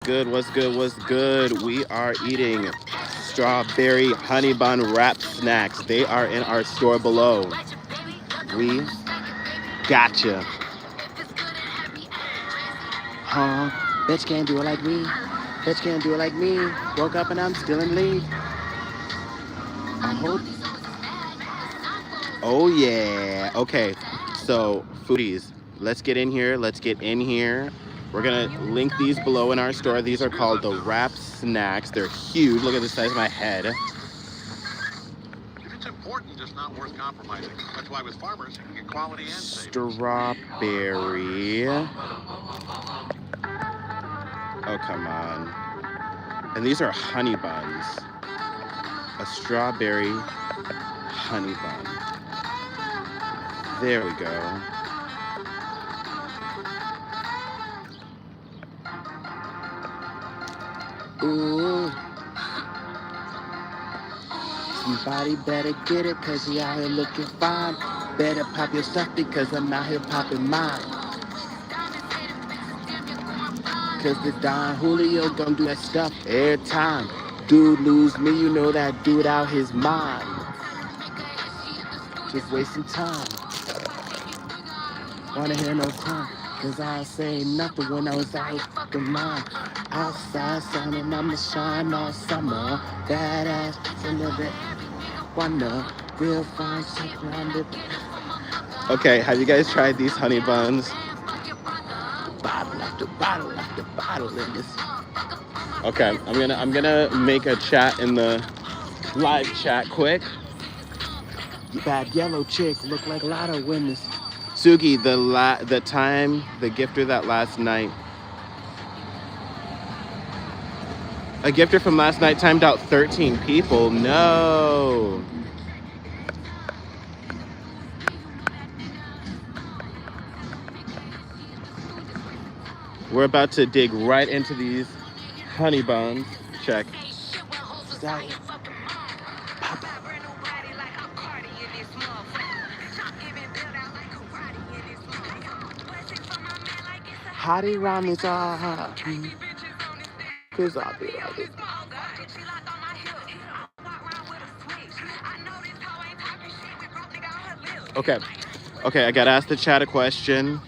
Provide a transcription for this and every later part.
good? What's good? What's good? We are eating strawberry honey bun wrap snacks. They are in our store below. We gotcha. Huh? Bitch can't do it like me. Bitch can't do it like me. Woke up and I'm still in league. I hope. Oh yeah. Okay. So foodies, let's get in here. Let's get in here. We're gonna link these below in our store. These are called the wrap snacks. They're huge. Look at the size of my head. If it's important, it's not worth compromising. That's why with Farmers, you can get quality and savings. Strawberry. Oh, come on. And these are honey buns. A strawberry honey bun. There we go. Ooh. Somebody better get it, cause he out here looking fine. Better pop your stuff because I'm out here popping mine. Cause the Don Julio gon' do that stuff every time. Dude lose me, you know that dude out his mind. Just wasting time. Wanna hear no time, cause I say nothing when I was out fucking mine. Outside sun and I'ma shine all summer. Badass, a little bit. Wanna real fine, surrounded. Okay, have you guys tried these honey buns? Bottle after bottle after bottle in this. Okay, I'm gonna make a chat in the live chat quick. Bad yellow chick look like a lot of winners. Sugi, the gifter that last night. A gifter from last night timed out 13 people. No. We're about to dig right into these honey buns. Check. Hottie round this hot. Cause I'll be like this. Okay. Okay, I gotta ask the chat a question.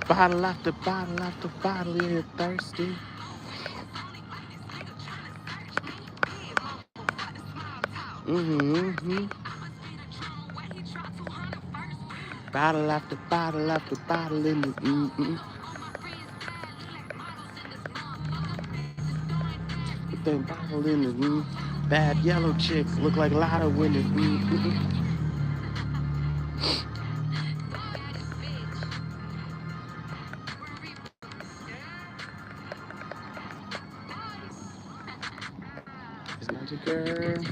Bottle after bottle after bottle, you're thirsty. Bottle after bottle after bottle in the That bottle in the bad yellow chicks look like a lot of winners. It's Magic Girl.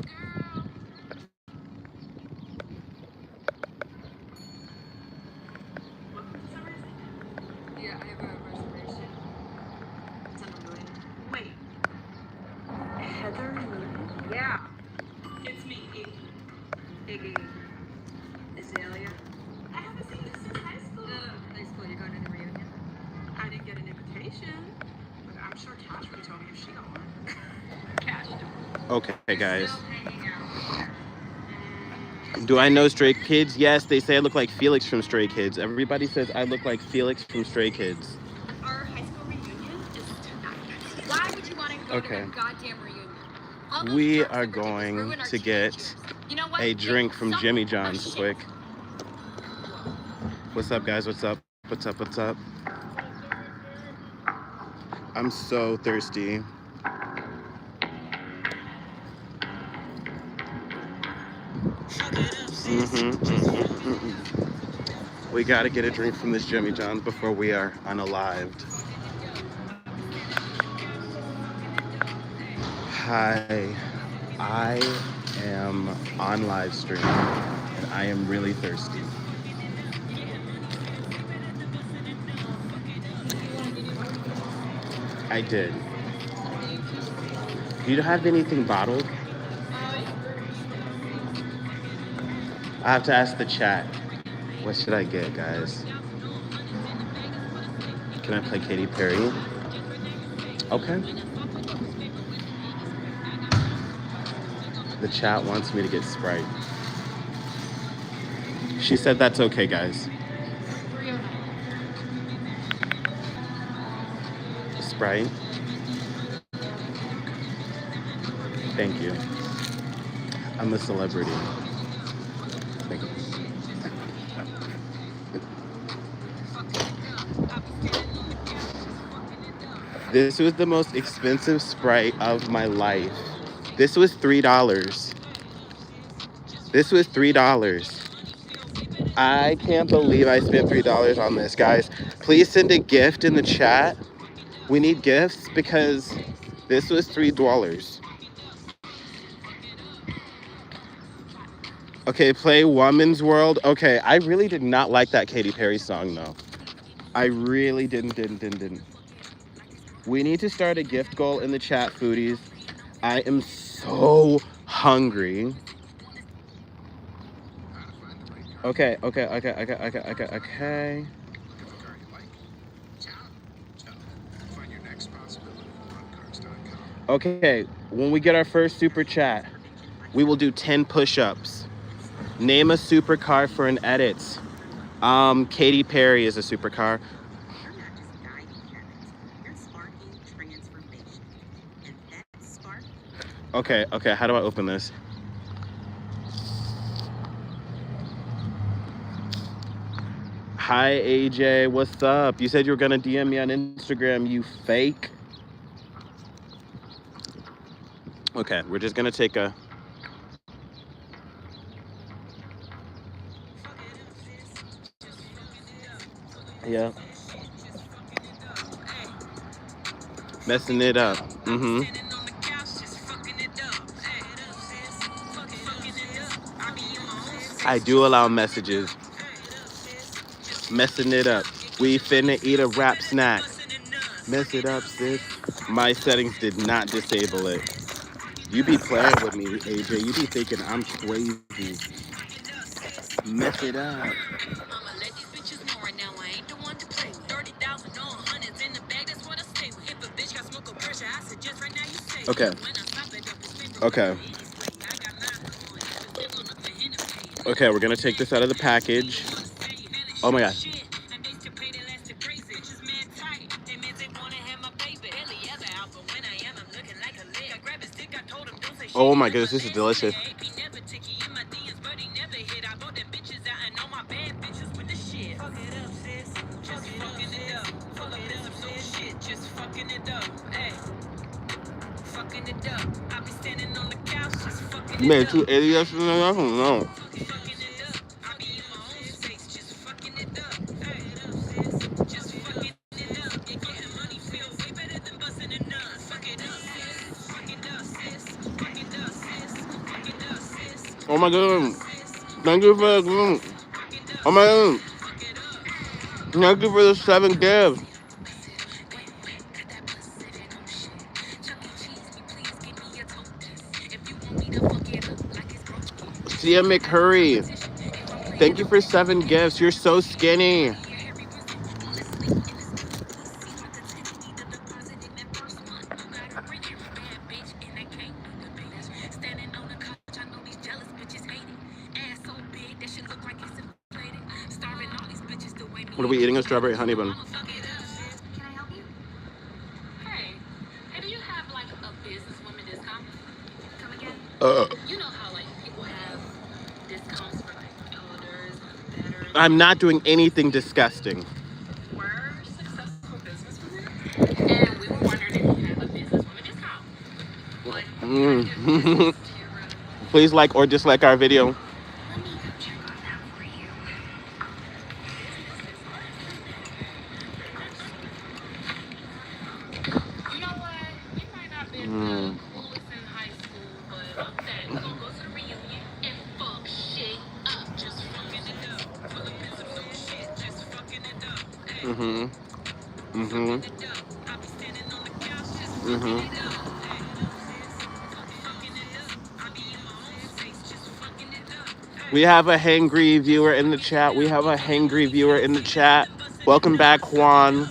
Yeah, I have a reservation. It's on the moon. Wait. Heather Moon? Yeah. It's me, Iggy. Azalea. I haven't seen this since high school. High school, you're going to the reunion? I didn't get an invitation. But I'm sure Cash would have told me if she got one. Cash. Okay, guys. Do I know Stray Kids? Yes, they say I look like Felix from Stray Kids. Everybody says I look like Felix from Stray Kids. Our high school reunion is tonight. Why would you want to go to a goddamn reunion? We are going to get a drink from Jimmy John's quick. What's up, guys? What's up? What's up? What's up? I'm so thirsty. We gotta get a drink from this Jimmy John's before we are unalived. Hi, I am on live stream and I am really thirsty. I did. Do you have anything bottled? I have to ask the chat. What should I get, guys? Can I play Katy Perry? Okay. The chat wants me to get Sprite. She said that's okay, guys. Sprite. Thank you. I'm a celebrity. Thank you. This was the most expensive Sprite of my life. This was $3. This was $3. I can't believe I spent $3 on this, guys. Please send a gift in the chat. We need gifts because this was $3. Okay, play Woman's World. Okay, I really did not like that Katy Perry song, though. I really didn't. We need to start a gift goal in the chat, foodies. I am so hungry. Okay. Okay, when we get our first super chat, we will do 10 push-ups. Name a supercar for an edit. Katy Perry is a supercar. Okay, how do I open this? Hi, AJ, what's up? You said you were gonna DM me on Instagram, you fake. Okay, we're just gonna take a... Yeah. Messing it up. I do allow messages. Messing it up. We finna eat a rap snack. Mess it up, sis. My settings did not disable it. You be playing with me, AJ. You be thinking I'm crazy. Mess it up. Okay, we're gonna take this out of the package. Oh my God. Oh my goodness, this is delicious. You made 280 yesterday? I don't know. Oh my God. Thank you for the... Oh my God. Thank you for the 7 gifts. Sia McCurry. Thank you for 7 gifts. You're so skinny. What are we eating? A strawberry honey bun. Can I help you? Hey, do you have like a businesswoman discount? Come again? You know how like people have discounts for like elders, better. I'm not doing anything disgusting. We're successful businesswomen, and we were wondering if you have a businesswoman discount. Like, Please like or dislike our video. We have a hangry viewer in the chat. Welcome back, Juan.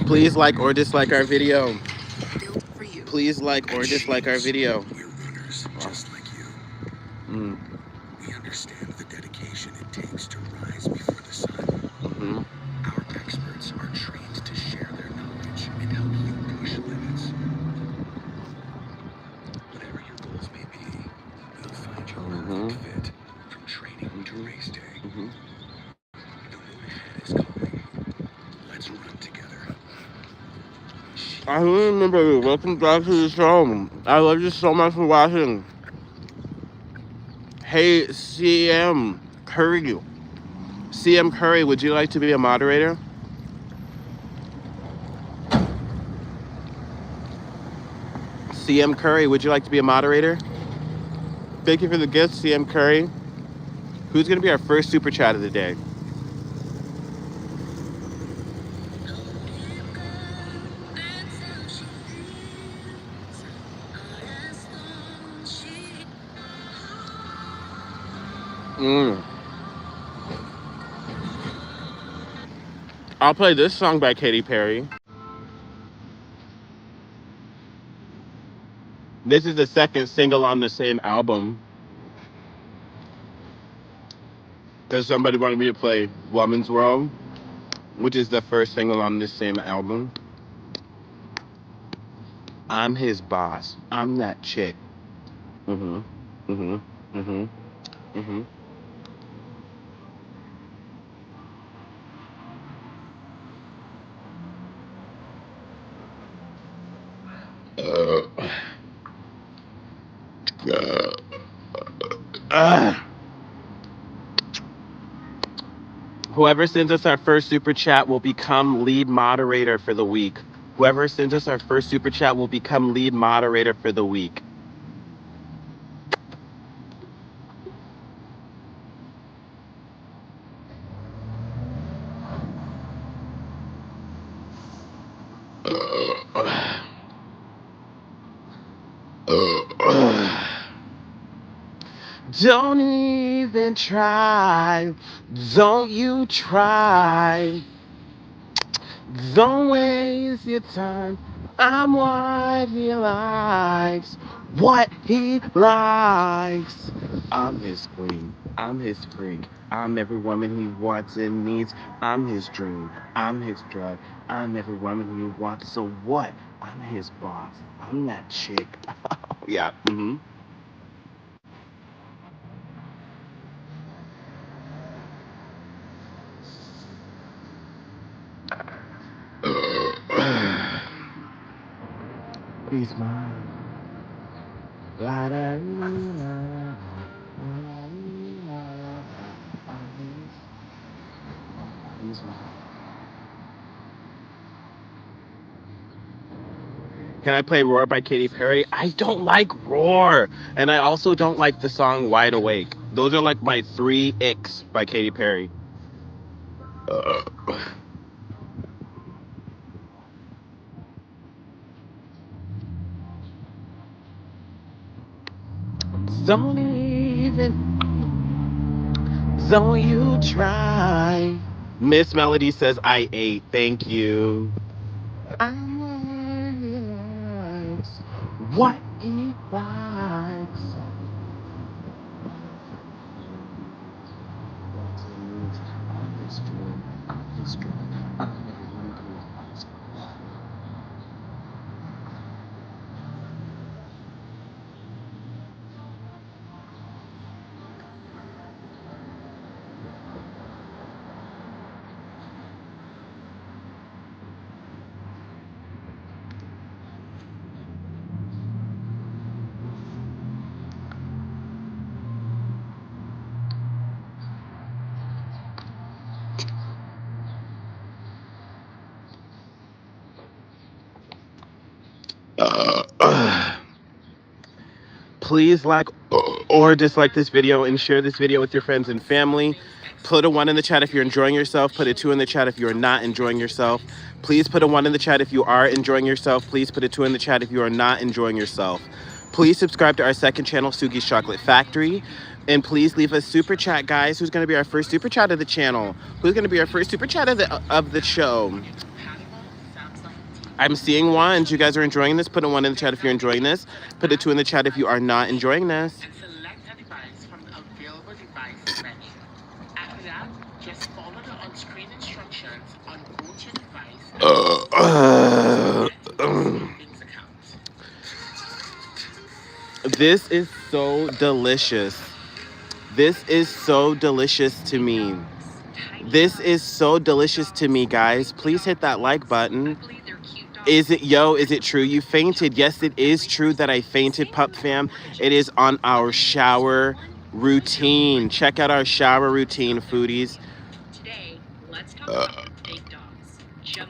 Please like or dislike our video. Please like or dislike our video. We're runners, just like you. Mm. We understand the dedication it takes to rise before the sun. Mm-hmm. Our experts are trained to share their knowledge and help you push limits. Whatever your goals may be, we'll find your perfect fit from training to race day. Mm-hmm. The moon ahead is calling. Let's run together. I remember you. Welcome back to the show. I love you so much for watching. Hey, CM Curry. CM Curry, would you like to be a moderator? CM Curry, would you like to be a moderator? Thank you for the gift, CM Curry. Who's going to be our first super chat of the day? I'll play this song by Katy Perry. This is the second single on the same album. Does somebody want me to play Woman's World, which is the first single on this same album? I'm his boss. I'm that chick. Mm-hmm. Mm-hmm. Mm-hmm. Mm-hmm. Whoever sends us our first super chat will become lead moderator for the week. Whoever sends us our first super chat will become lead moderator for the week. Don't even try. Don't you try. Don't waste your time. I'm what he likes. What he likes. I'm his queen. I'm his freak. I'm every woman he wants and needs. I'm his dream. I'm his drug. I'm every woman he wants. So what? I'm his boss. I'm that chick. Yeah. Mm-hmm. He's mine. La, da, la, la, He's mine. Can I play Roar by Katy Perry? I don't like Roar. And I also don't like the song Wide Awake. Those are like my three icks by Katy Perry. Don't even, don't you try. Miss Melody says I ate. Thank you. I likes what he likes. Please like or dislike this video and share this video with your friends and family. Put a 1 in the chat if you're enjoying yourself. Put a 2 in the chat if you're not enjoying yourself. Please put a 1 in the chat if you are enjoying yourself. Please put a 2 in the chat if you are not enjoying yourself. Please subscribe to our second channel, Sugi's Chocolate Factory. And please leave a super chat, guys. Who's going to be our first super chat of the channel? Who's going to be our first super chat of the show? I'm seeing one. You guys are enjoying this. Put a 1 in the chat if you're enjoying this. Put a 2 in the chat if you are not enjoying this. And select a device from the available device menu. After that, just follow the on-screen instructions on both your device. This is so delicious. This is so delicious to me. This is so delicious to me, guys. Please hit that like button. Is it true you fainted? Yes, it is true that I fainted, Pup Fam. It is on our shower routine. Check out our shower routine, foodies. Today, let's talk about big dogs.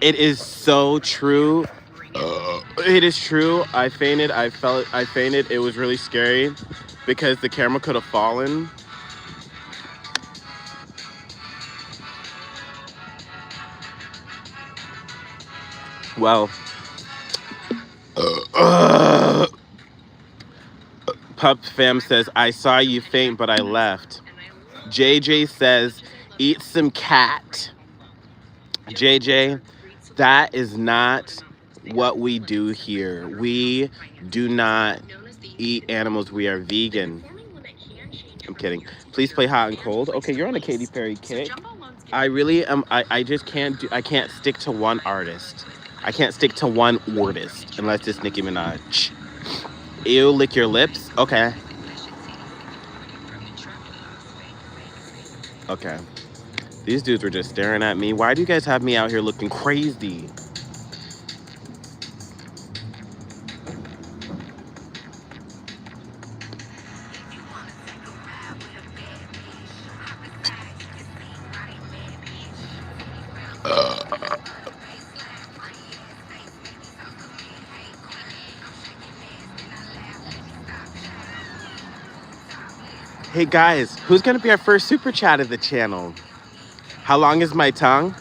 It is so true. It is true. I fainted. I fainted. It was really scary because the camera could have fallen. Well, Pup Fam says, I saw you faint, but I left. JJ says, eat some cat. JJ, that is not what we do here. We do not eat animals. We are vegan. I'm kidding. Please play hot and cold. Okay, you're on a Katy Perry kick. I really am. I just can't I can't stick to one artist. I can't stick to one artist unless it's Nicki Minaj. Ew, lick your lips? Okay. Okay. These dudes were just staring at me. Why do you guys have me out here looking crazy? Hey guys, who's gonna be our first super chat of the channel? How long is my tongue?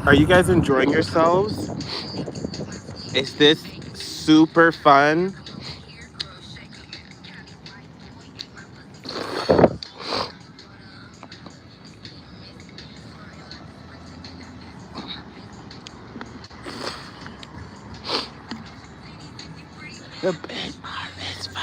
Are you guys enjoying yourselves? Is this super fun? The big bar mitzvah.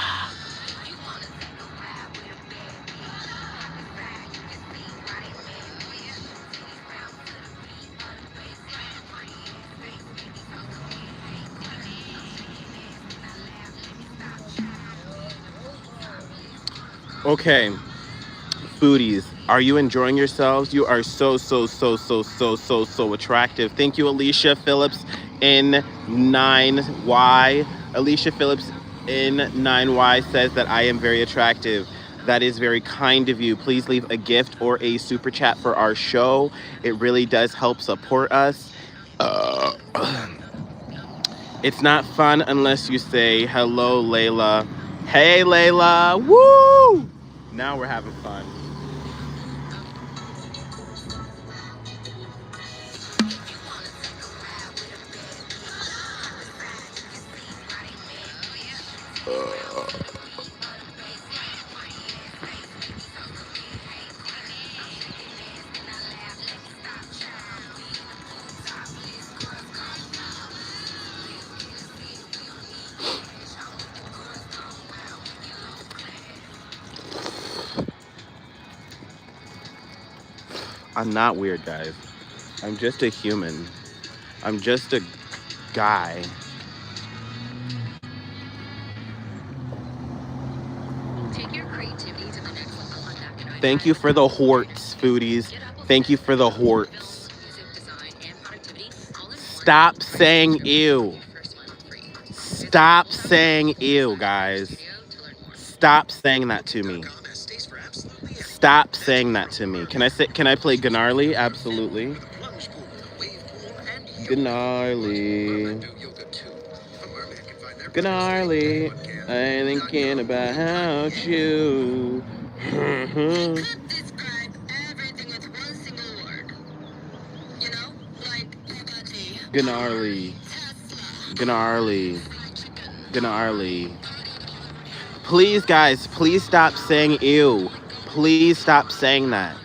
Okay, foodies, are you enjoying yourselves? You are so attractive. Thank you, Alicia Phillips in 9Y. Alicia Phillips in 9Y says that I am very attractive. That is very kind of you. Please leave a gift or a super chat for our show. It really does help support us. It's not fun unless you say, hello, Layla. Hey, Layla. Woo! Now we're having fun. I'm not weird, guys. I'm just a human. I'm just a guy. Thank you for the horts, foodies. Thank you for the horts. Stop saying ew. Stop saying ew, guys. Stop saying that to me. Stop saying that to me. Can I play Gnarly? Absolutely. Gnarly. Gnarly. I'm thinking about you. Gnarly. Gnarly. Gnarly. Please, guys, please stop saying ew. Please stop saying that.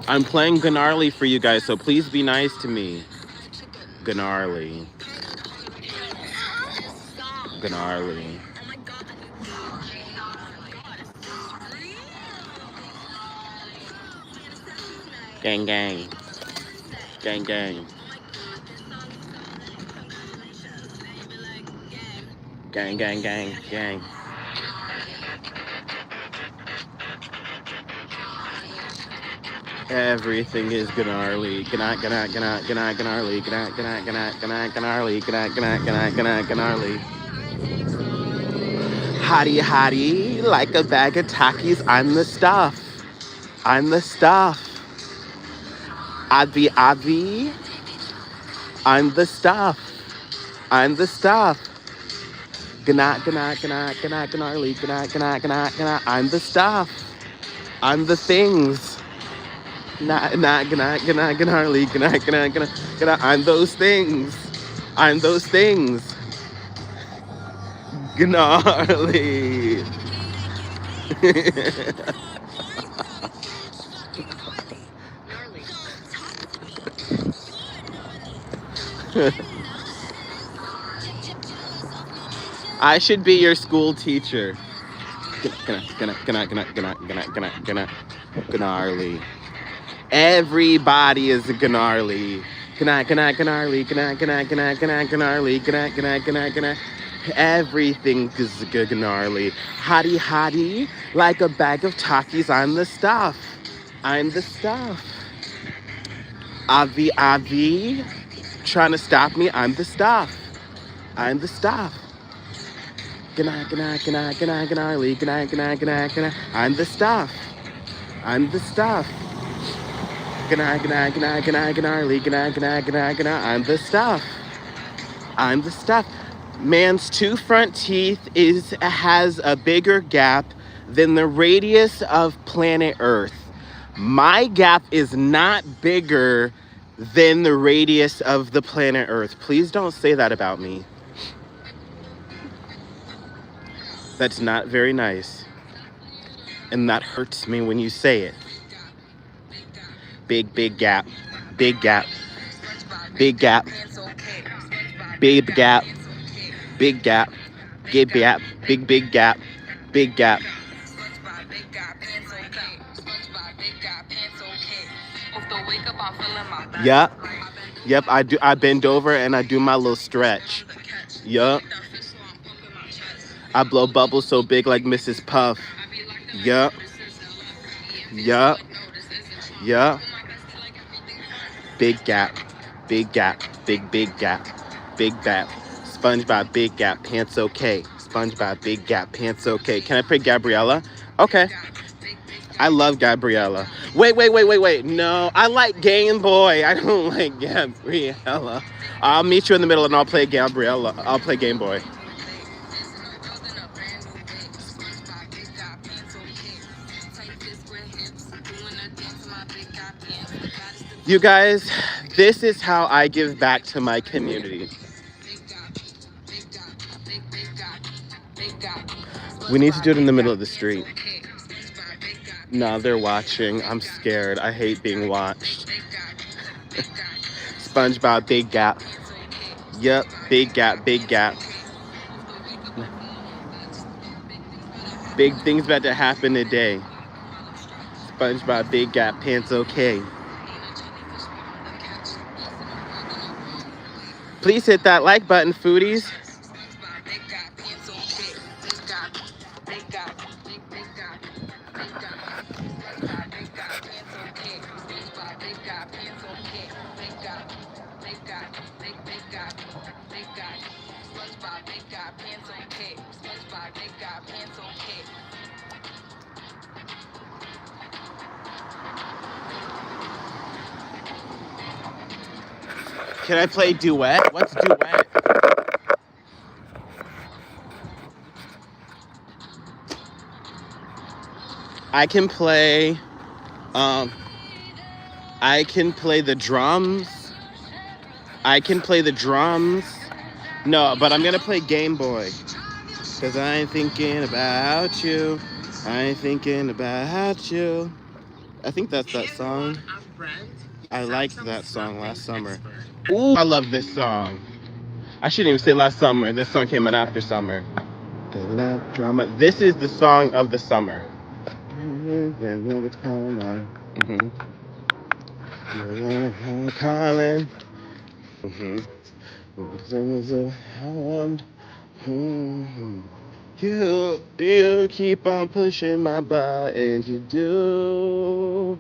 I'm playing Gnarly for you guys, so please be nice to me. Gnarly. Gnarly. Gang, gang. Gang, gang. Gang, gang, gang, gang. Everything is gnarly. Gnarly. Gnarly. Gnarly. Hottie, hottie. Like a bag of Takis. I'm the stuff. I'm the stuff. Avi, Avi. I'm the stuff. I'm the stuff. Gnarly. I'm the stuff. I'm the things. Gnarly. I'm those things. I'm those things. Gnarly. I should be your school teacher. Gnarly. Everybody is gnarly. Gnarly. Everything is gnarly. Hottie, hottie. Like a bag of Takis. I'm the stuff. I'm the stuff. Avi, Avi. Trying to stop me. I'm the stuff. I'm the stuff. Gnarly. I'm the stuff. I'm the stuff. Gnarly. I'm the stuff. I'm the stuff. Man's two front teeth has a bigger gap than the radius of planet Earth. My gap is not bigger than the radius of the planet Earth. Please don't say that about me. That's not very nice. And that hurts me when you say it. Big gap. Big gap. Big gap. Big gap. Big gap. Big gap. Big gap. Big gap. Yep. Yep, I do. I bend over and I do my little stretch. Yup. I blow bubbles so big like Mrs. Puff. Yup. Yup. Yup. Big gap. Big gap. Big gap. Big gap. SpongeBob, big gap, pants okay. SpongeBob, big gap, pants okay. Can I play Gabriella? Okay. I love Gabriella. Wait. No, I like Game Boy. I don't like Gabriella. I'll meet you in the middle and I'll play Gabriella. I'll play Game Boy. You guys, this is how I give back to my community. We need to do it in the middle of the street. No, they're watching. I'm scared. I hate being watched. SpongeBob, big gap. Yep, big gap. Big things about to happen today. SpongeBob, big gap, pants okay. Please hit that like button, foodies. Can I play duet? What's duet? I can play the drums. I can play the drums. No, but I'm gonna play Game Boy. Cause I ain't thinking about you. I ain't thinking about you. I think that's that song. I liked that song last summer. Ooh, I love this song. I shouldn't even say last summer. This song came out after summer. The love drama. This is the song of the summer. Mm-hmm. Calling. Mm-hmm. You keep on pushing my buttons, you do.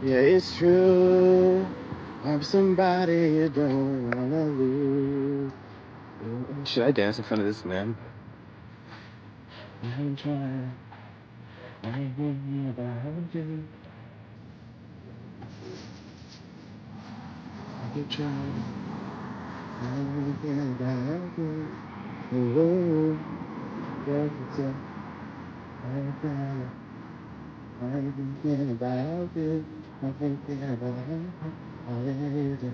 Yeah, it's true. I'm somebody you don't wanna lose. Should I dance in front of this man? I'm trying. I'm thinking about you. I'm trying. I'm thinking about you. Oh, yeah, yeah. I'm thinking about you. I'm thinking about you. I'm thinking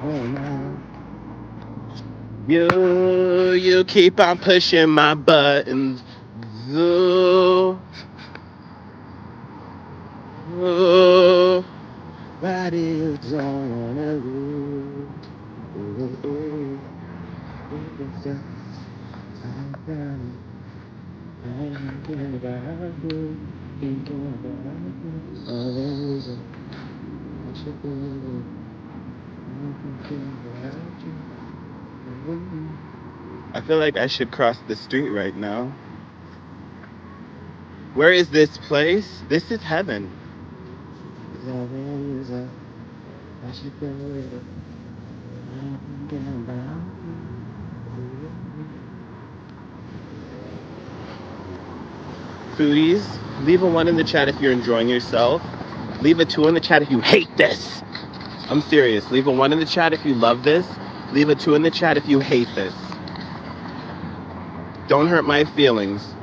oh no. You keep on pushing my buttons. Ooh, ooh, body you don't wanna lose. Ooh, ooh, ooh, I'm thinking about you, thinking about you. Always, I should be thinking about you. I feel like I should cross the street right now. Where is this place? This is heaven. I should go with it. Foodies, leave a 1 in the chat if you're enjoying yourself. Leave a 2 in the chat if you hate this. I'm serious. Leave a 1 in the chat if you love this. Leave a 2 in the chat if you hate this. Don't hurt my feelings.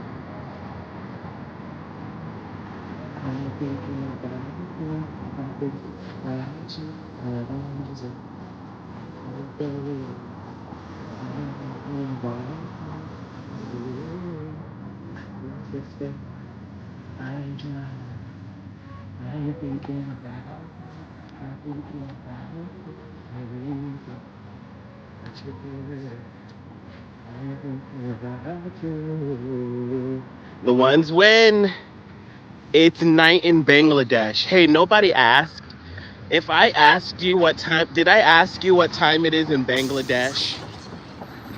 The ones win. It's night in Bangladesh. Hey, nobody asked. If I asked you what time, did I ask you what time it is in Bangladesh?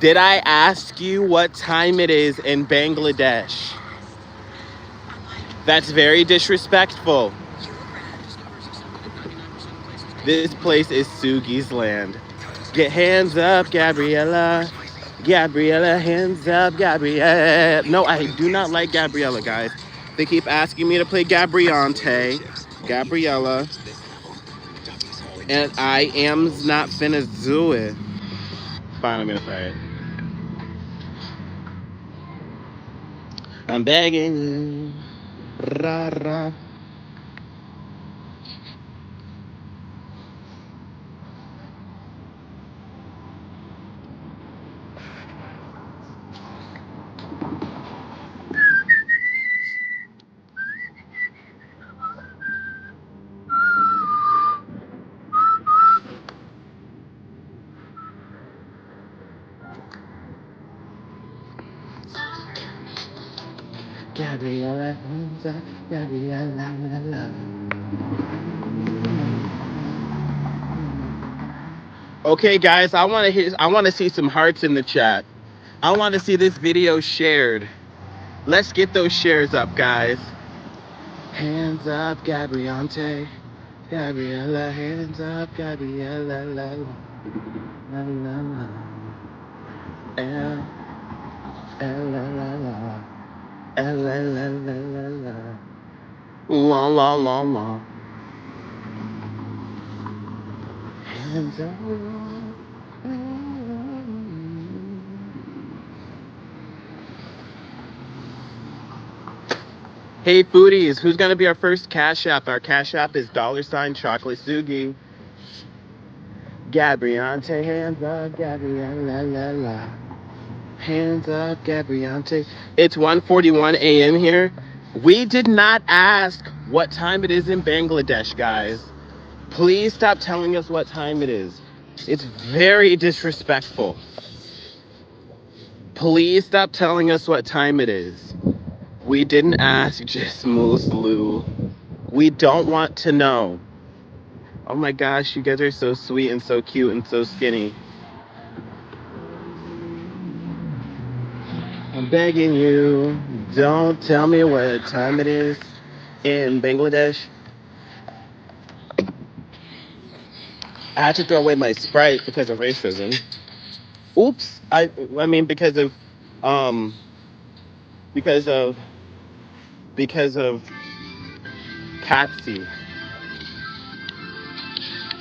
Did I ask you what time it is in Bangladesh? That's very disrespectful. This place is SUGI'S land. Get hands up, Gabriella. Gabriella, hands up, Gabriella. No, I do not like Gabriella, guys. They keep asking me to play Gabriante, Gabriella, and I am's not finna do it. Fine, I'm gonna play it. I'm begging you. Ra, ra. Gabriella, hands up, Gabriella, la, la. Okay, guys, I want to see some hearts in the chat. I want to see this video shared. Let's get those shares up, guys. Hands up, Gabriante. Gabriella, hands up, Gabriella, la, la, la, la. La, la, la. La, la, la, la, la. La, la, la, la. Hands up. Hey foodies, who's gonna be our first cash app? Our cash app is $ChocolateSugi. Gabriante, hands up, Gabriella, la, la. Hands up, Gabriante. It's 1:41 a.m. here. We did not ask what time it is in Bangladesh, guys. Please stop telling us what time it is. It's very disrespectful. Please stop telling us what time it is. We didn't ask, just Moose Lou. We don't want to know. Oh my gosh, you guys are so sweet and so cute and so skinny. I'm begging you, don't tell me what time it is in Bangladesh. I had to throw away my Sprite because of racism. Oops. I mean because of because of Patsy.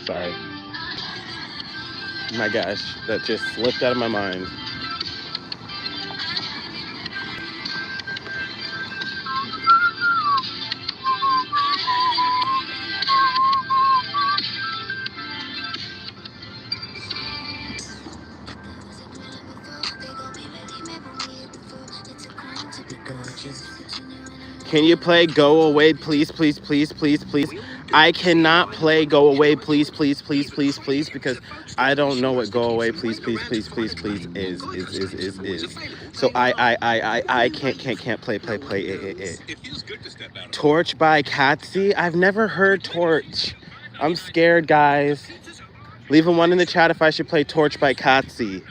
Sorry. My gosh, that just slipped out of my mind. Can you play Go Away, please, please, please, please, please? I cannot play Go Away, please, please, please, please, please, because I don't know what Go Away, please, please, please, please, please is. So I can't play it. Torch by Catsy? I've never heard Torch. I'm scared, guys. Leave a 1 in the chat if I should play Torch by Catsy.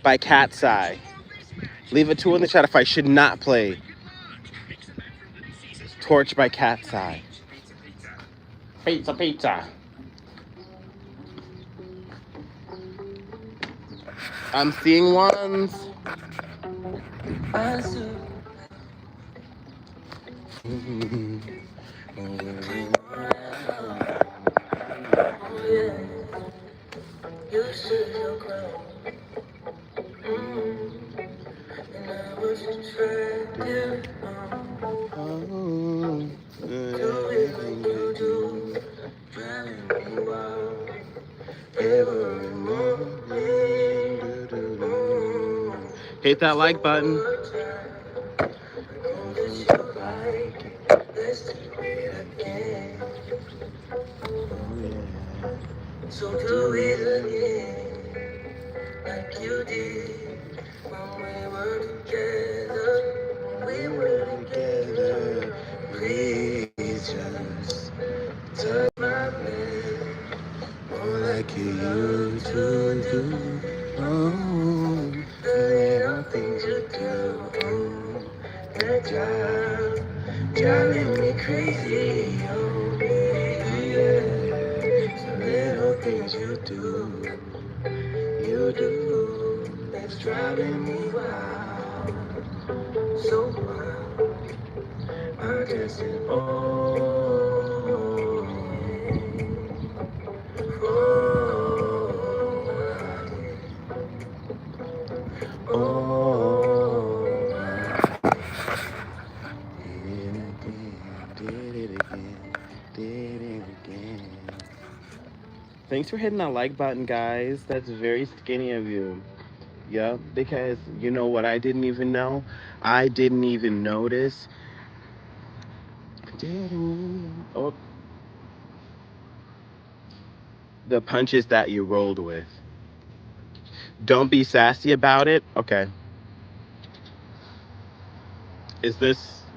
By Cat's Eye. Leave a 2 in the chat if I should not play Torch by Cat's Eye. Pizza, pizza. I'm seeing ones. Hit that like button. So do it again, like you did when we were together. We were together. Please just touch my man, more like you used to do. Oh, the little things you do. Oh, that driving me crazy. Oh, yeah. Little things you do, that's driving me wild, so wild. I guess it did it again. Thanks for hitting that like button, guys. That's very skinny of you. Yeah, because you know what I didn't even know? I didn't even notice. Oh, the punches that you rolled with. Don't be sassy about it. Okay. Is this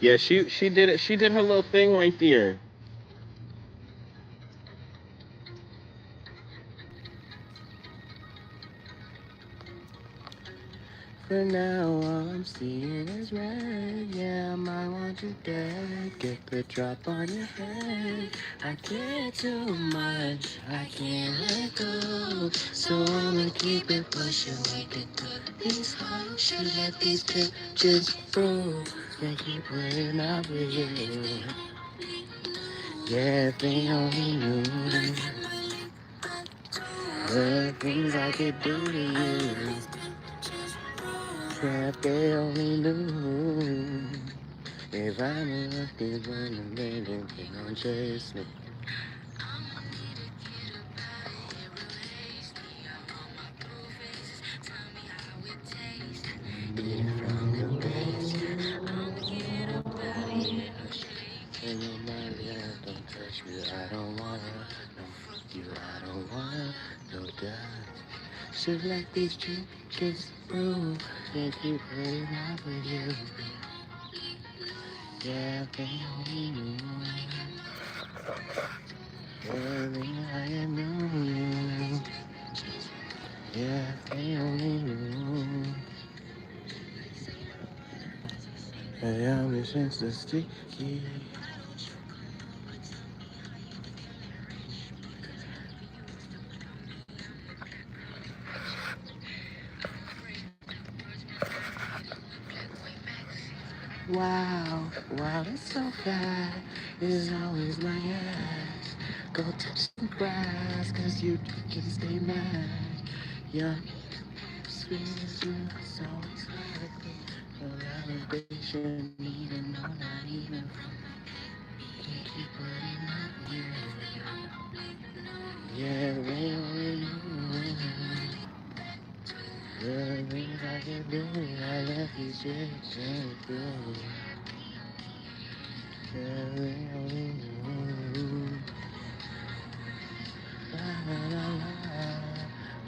Yeah, she did it. She did her little thing right there. For now, all I'm seeing is red. Yeah, I might want you dead. Get the drop on your head. I get too much, I can't let go. So I'ma keep it pushing like a good these hoes. Should let these pictures prove they keep putting up with you. Yeah, if they only knew the things I could do to you. If they only knew. If I'm lucky when they don't chase me. Get from your base. And your mind, yeah, don't touch me. I don't wanna. No, fuck you. I don't wanna. No doubt. Should let these trinkets prove they keep putting up with you. Yeah, they only knew. Everything I knew you. Yeah, they only knew. Hey, I'm just the sticky. Wow, wow, it's so bad. It's always my ass. Go touch the grass, cause you can stay mad. Yeah, sweet as you, so exactly. No validation, even though not even from can't keep putting up you. Yeah, they only knew. The things I can do, I left these chicks and through. Yeah, they only knew. La la la la,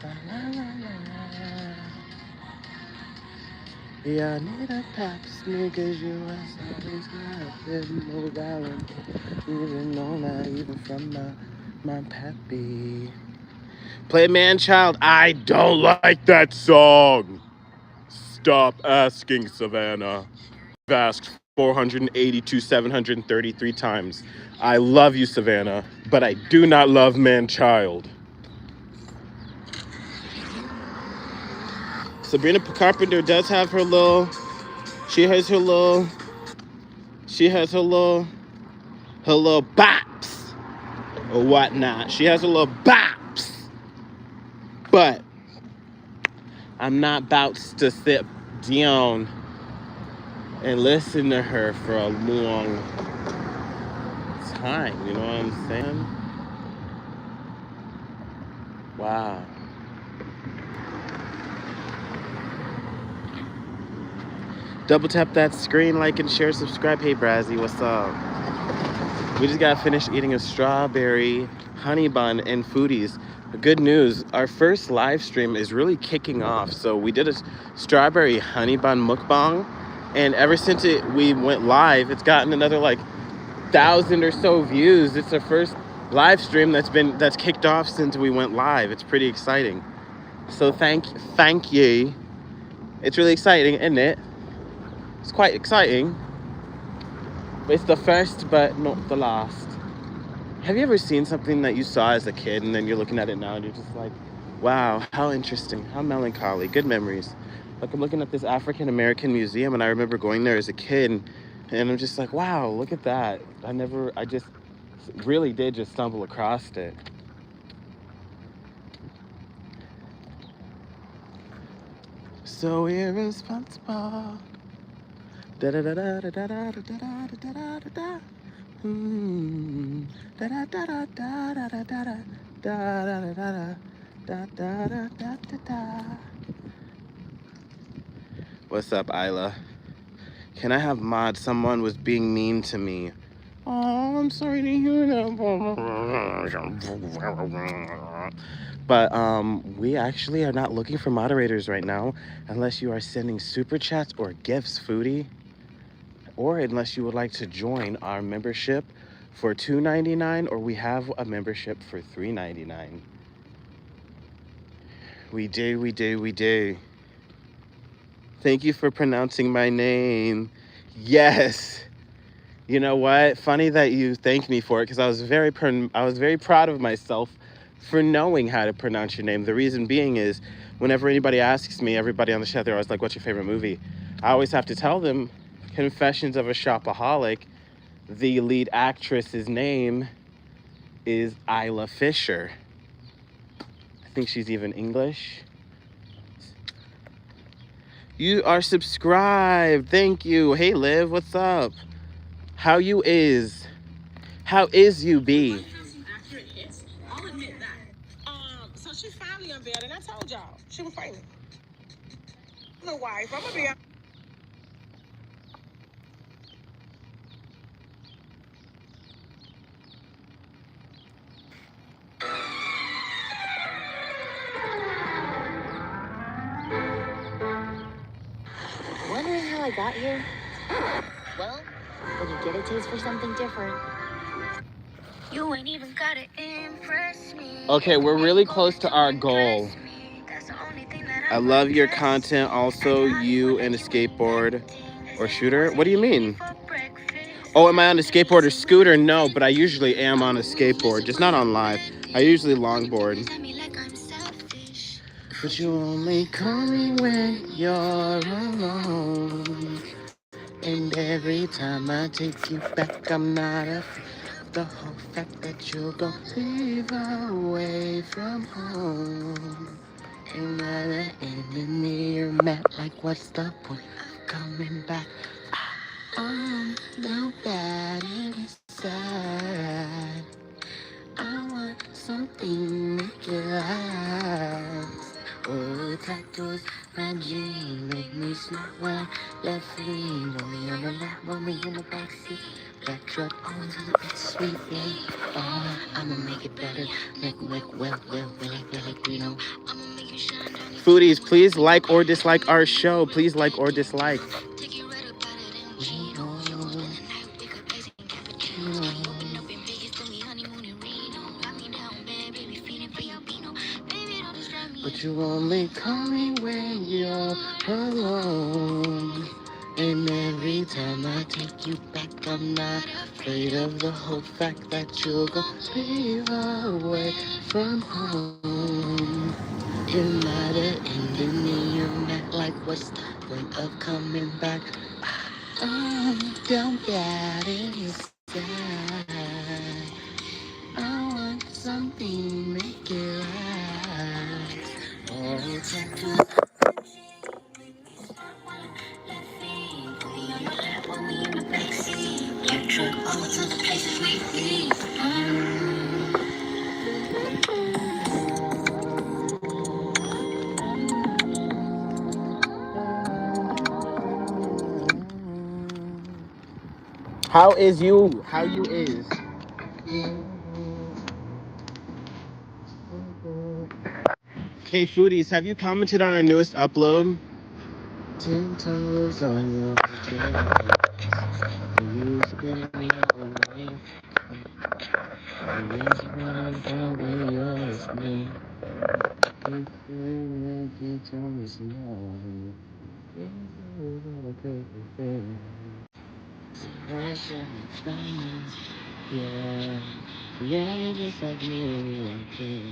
la la la la. Yeah, I need a pap smear, cause you was always having no balance. Even though not even from my pappy. Play Man Child. I don't like that song. Stop asking, Savannah. I've asked 733 times. I love you, Savannah, but I do not love Man Child. Sabrina Carpenter does have her little. She has her little bops or whatnot. She has her little bops, but I'm not about to sit down and listen to her for a long time. You know what I'm saying? Wow. Double tap that screen, like and share, subscribe. Hey Brazzy, what's up? We just got finished eating a strawberry honey bun in Foodies. Good news, our first live stream is really kicking off. So we did a strawberry honey bun mukbang, and ever since we went live, it's gotten another like 1,000 or so views. It's our first live stream that's kicked off since we went live. It's pretty exciting. So thank you. It's really exciting, isn't it? It's quite exciting. It's the first, but not the last. Have you ever seen something that you saw as a kid and then you're looking at it now and you're just like, wow, how interesting, how melancholy, good memories. Like I'm looking at this African American museum and I remember going there as a kid and I'm just like, wow, look at that. I just Really did just stumble across it. So irresponsible. Da da da da da da da da da da da da da. Da da da da da da da da da da da da da da da da da. What's up, Isla? Can I have mod? Someone was being mean to me. Oh, I'm sorry to hear that. But we actually are not looking for moderators right now, unless you are sending super chats or gifts, Foodie, or unless you would like to join our membership for $2.99, or we have a membership for $3.99. We do. Thank you for pronouncing my name. Yes. You know what? Funny that you thanked me for it, because I was very proud of myself for knowing how to pronounce your name. The reason being is, whenever anybody asks me, everybody on the chat, they're always like, "What's your favorite movie?" I always have to tell them, "Confessions of a Shopaholic." The lead actress's name is Isla Fisher. I think she's even English. You are subscribed. Thank you. Hey, Liv, what's up? How you is? How is you be? Accurate hits. I'll admit that. So she finally unveiled, and I told y'all she was pregnant. The wife, I'm gonna be. Wondering how I got here? Well, when you get a taste for something different. You ain't even gotta impress me. Okay, we're really close to our goal. I love your content. Also, you and a skateboard or shooter. What do you mean? Oh, am I on a skateboard or scooter? No, but I usually am on a skateboard, just not on live. I usually longboard. But you only call me when you're alone. And every time I take you back, I'm not afraid. The whole fact that you'll go leave away from home. Ain't not an enemy you're mad, like what's the point of coming back? I'm now bad inside. I want something to make it last. Oh, tattoos, my dream, make me smile like left feet. Want me on the lap, want me in the backseat. That truck always a bit sweet, yeah. Oh, I'ma make it better, make well, you know. Foodies, please like or dislike our show. Please like or dislike. But you only call me when you're alone. And every time I take you back, I'm not afraid of the whole fact that you'll go leave away from home. You're not an enemy, you're not like what's the point of coming back? I'm down bad inside. I want something make it last. Oh, tattoo. How is you? How you is? Hey, Foodies, have you commented on our newest upload? 10 toes on your head. You spin me away. You run away, yours me. You feel like you told us no. It's a crazy thing. Passion, yeah, yeah, just like me, okay.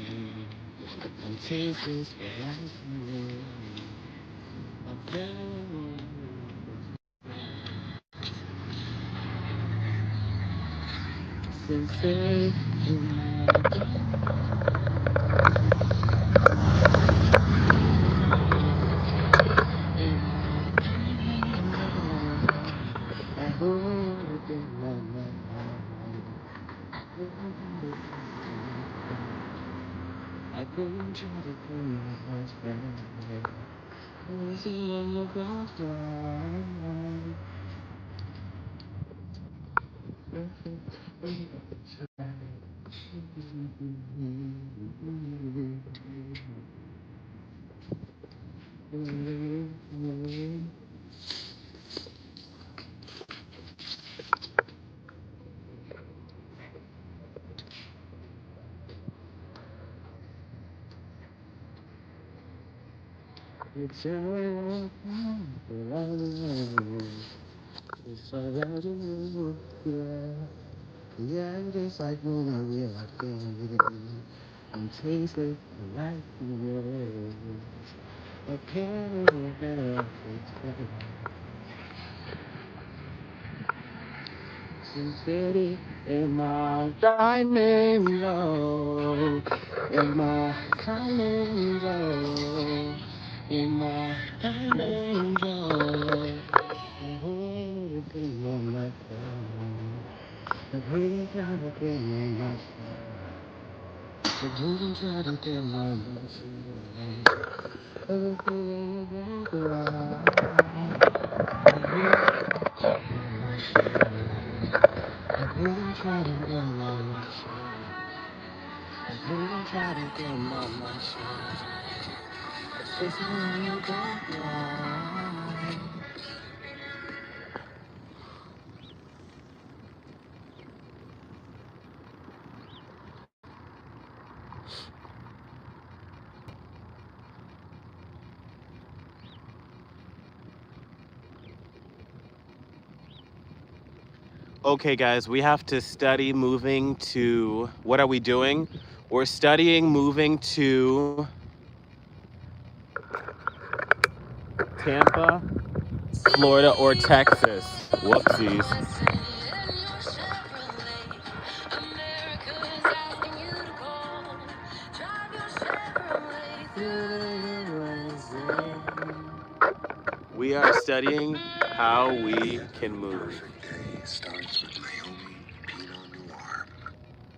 And taste this for life. can say in my I hope in my I couldn't try to put my husband. Was it all about wrong? It's all it's all yeah, just like when I realized I'm tasting like you. I can't better sincerity in my diamond low, in my diamond low, in my diamond low. I hope in my phone. The green kind of thing in my phone. The green kind of thing in my phone. The green kind of I'm trying to get my machine. I'm trying to get my machine. It's when you go blind. Okay, guys, we have to study moving to, what are we doing? We're studying moving to Tampa, Florida, or Texas. Whoopsies. We are studying how we can move. Perfect day starts with Naomi Pinot Noir.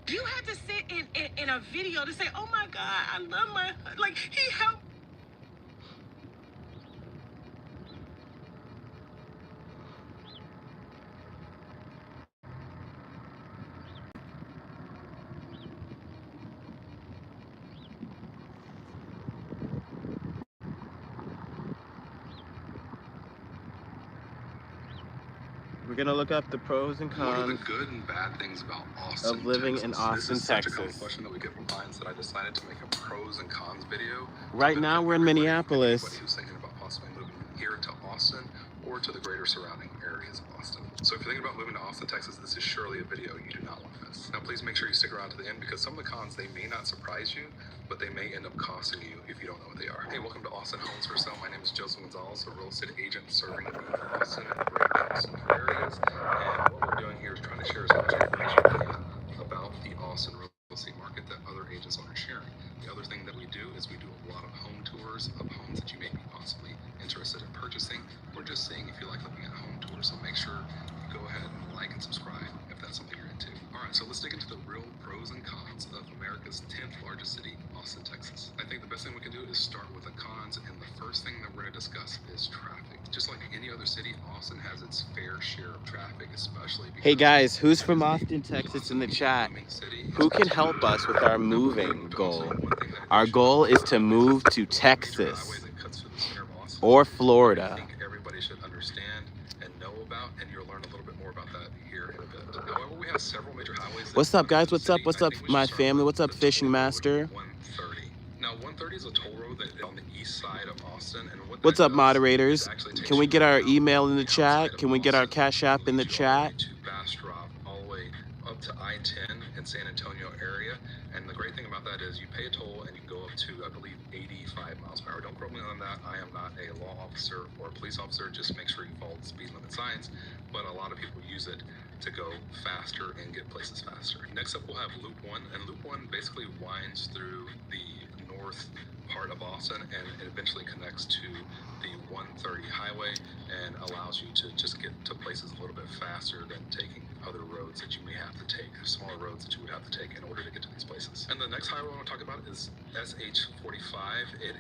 You had to sit in a video to say, oh my God, I love my, like, he helped. We're gonna look up the pros and What are the cons good and bad things about Austin, of living in Texas? Austin, This is such a common Texas. question that we get from clients that I decided to make a pros and cons video. Right now we're in Minneapolis. Anybody who's thinking about possibly moving here to Austin or to the greater surrounding areas of Austin. So if you're thinking about moving to Austin, Texas, this is surely a video you do not want to miss. Now please make sure you stick around to the end because some of the cons, they may not surprise you, but they may end up costing you if you don't know what they are. Hey, welcome to Austin Homes for Sale. My name is Joseph Gonzalez, a real estate agent serving the Austin and greater Austin areas. And what we're doing here is trying to share as much information we can about the Austin real estate market that other agents aren't sharing. The other thing that we do is we do a lot of home tours of homes that you may be possibly interested in purchasing or just seeing if you like looking at home tours. So make sure you go ahead and like and subscribe if that's something you're into. All right, so let's dig into the real pros and cons of America's 10th largest city, Austin, Texas. I think the best thing we can do is start with the cons, and the first thing that we're going to discuss is traffic. Just like any other city, Austin has its fair share of traffic, especially because... Hey guys, who's from Austin, Texas in the chat? Who can help us with our moving goal? Our goal is to move to Texas or Florida. I think everybody should understand and know about, and you'll learn a little bit more about that here in a bit. However, we have several major highways. What's up, guys? What's up? What's up, my family? What's up, Fishing Master? 130. Now, 130 is a toll road that is on the east side of Austin. And what's up, moderators? Can we get our email in the chat? Can we get our Cash App in the chat? To Bastrop, all the way up to I-10 in San Antonio area. And the great thing about that is you pay a toll and you go up to, I believe, 85 miles per hour. Don't quote me on that. I am not a law officer or a police officer. Just make sure you follow the speed limit signs. But a lot of people use it to go faster and get places faster. Next up, we'll have Loop 1. And Loop 1 basically winds through the north part of Austin, and it eventually connects to the 130 highway and allows you to just get to places a little bit faster than taking other roads that you may have to take, smaller roads that you would have to take in order to get to these places. And the next highway I want to talk about is SH45. It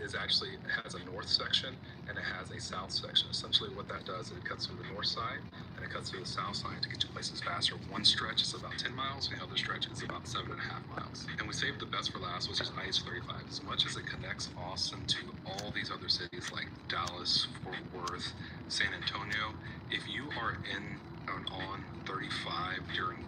has a north section and it has a south section. Essentially what that does is it cuts through the north side and it cuts through the south side to get to places faster. One stretch is about 10 miles, the other stretch is about 7.5 miles. And we saved the best for last, which is IH35. As much as it connects Austin to all these other cities like Dallas, Fort Worth, San Antonio, if you are in and on 35 during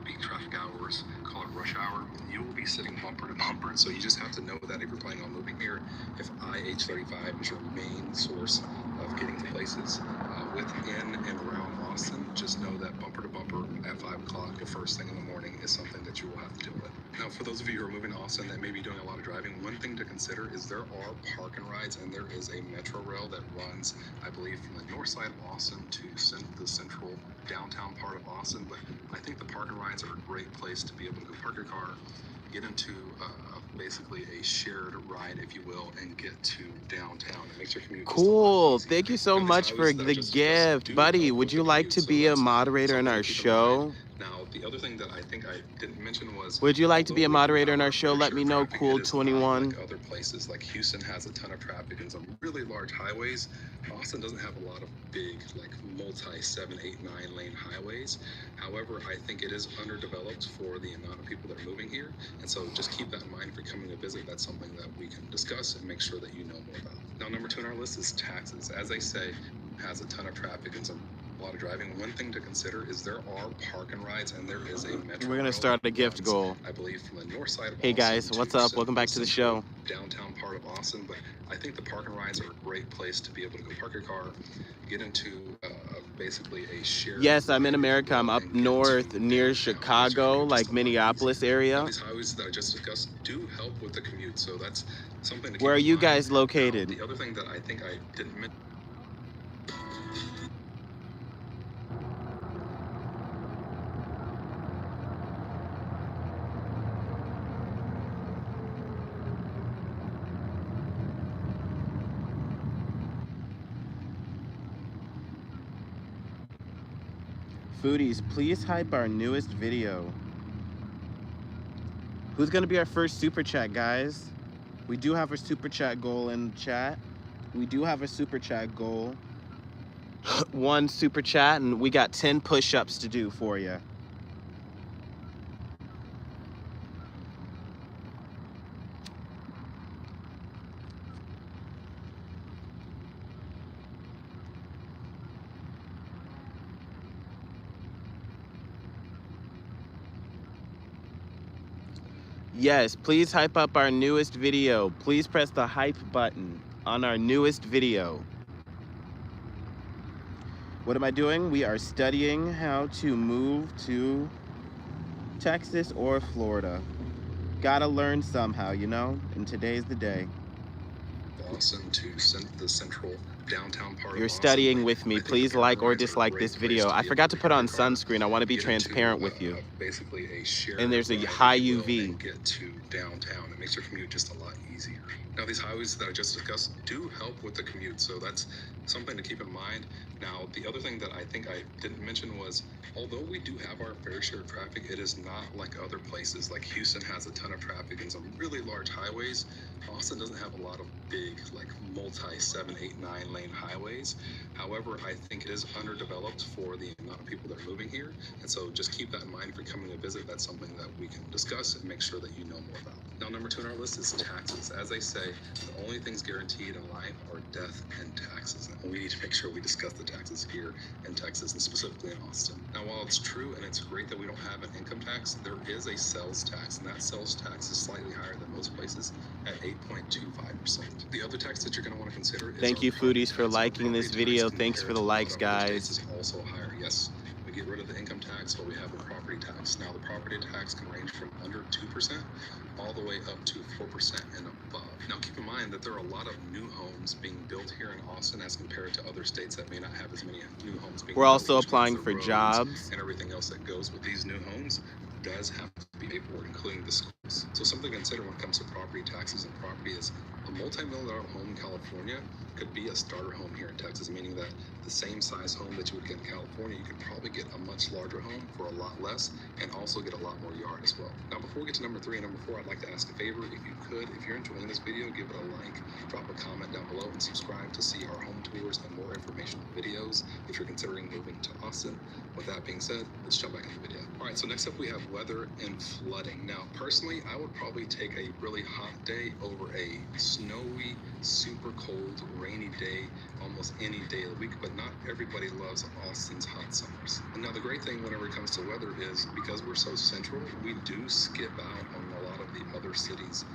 peak traffic hours, call it rush hour, you will be sitting bumper to bumper. So you just have to know that if you're planning on moving here, if IH35 is your main source of getting to places within and around Austin, just know that bumper to bumper at 5 o'clock the first thing in the morning is something that you will have to deal with. Now, for those of you who are moving to Austin that may be doing a lot of driving, one thing to consider is there are park and rides, and there is a metro rail that runs, I believe, from the north side of Austin to the central downtown part of Austin. But I think the park and rides are a great place to be able to go park your car, get into basically a shared ride, if you will, and get to downtown. It makes your commute Cool. Thank you so much for the gift. Buddy, would you like to be a moderator in our show? Now, the other thing that I think I didn't mention was... Would you like to be a moderator in our show? Let me know, Cool21. Like other places, like Houston has a ton of traffic and some really large highways. Austin doesn't have a lot of big, like multi 7, 8, 9 lane highways. However, I think it is underdeveloped for the amount of people that are moving here. And so just keep that in mind if you're coming to visit. That's something that we can discuss and make sure that you know more about. Now, number 2 on our list is taxes. As I say, it has a ton of traffic and a lot of driving. One thing to consider is there are park and rides, and there is a metro. We're gonna start a gift goal. I believe from the north side of Hey guys, what's up? Welcome back to the show. Downtown part of Austin, but I think the park and rides are a great place to be able to go park your car, get into basically a shared... Yes, I'm in America. I'm up north near Chicago, like Minneapolis area. These highways that I just discussed do help with the commute, so that's something to keep Where are in you mind. guys located? The other thing that I think I didn't mention... Foodies, please hype our newest video. Who's gonna be our first super chat, guys? We do have a super chat goal in chat. We do have a super chat goal. 1 super chat, and we got 10 push-ups to do for you. Yes, please hype up our newest video. Please press the hype button on our newest video. What am I doing? We are studying how to move to Texas or Florida. Gotta learn somehow, you know? And today's the day. Austin to the central downtown part. You're studying with me. Please like or dislike this video. I forgot to put on sunscreen. I want to be transparent with you. Basically a shared and there's a high UV. Get to downtown. It makes your commute just a lot easier. Now, these highways that I just discussed do help with the commute, so that's something to keep in mind. Now, the other thing that I think I didn't mention was, although we do have our fair share of traffic, it is not like other places. Like Houston has a ton of traffic and some really large highways. Austin doesn't have a lot of big, like multi 7, 8, 9 lane highways. However, I think it is underdeveloped for the amount of people that are moving here. And so just keep that in mind if you're coming to visit. That's something that we can discuss and make sure that you know more about. Now, number 2 on our list is taxes. As I say, the only things guaranteed in life are death and taxes. And we need to make sure we discuss the taxes here in Texas and specifically in Austin. Now, while it's true and it's great that we don't have an income tax, there is a sales tax, and that sales tax is slightly higher than most places at 8.25%. The other tax that you're going to want to consider is... Thank you, Foodies, for liking this video. Thanks for the likes, guys. Is also higher. Yes, we get rid of the income tax, but we have a property tax tax. Now, the property tax can range from under 2% all the way up to 4% and above. Now, keep in mind that there are a lot of new homes being built here in Austin as compared to other states that may not have as many new homes being built. We're also which means applying the for roads jobs. and everything else that goes with these new homes does have to be paid for, including the schools. So something to consider when it comes to property taxes and property is a multi-million-dollar home in California could be a starter home here in Texas, meaning that the same size home that you would get in California, you could probably get a much larger home for a lot less and also get a lot more yard as well. Now, before we get to number 3 and number 4, I'd like to ask a favor. If you could, if you're enjoying this video, give it a like, drop a comment down below, and subscribe to see our home tours and more informational videos if you're considering moving to Austin. With that being said, let's jump back in the video. All right, so next up we have weather and flooding. Now, personally, I would probably take a really hot day over a snowy, super cold, rainy day almost any day of the week, but not everybody loves Austin's hot summers. And now the great thing whenever it comes to weather is because we're so central, we do skip out on a lot of the other cities,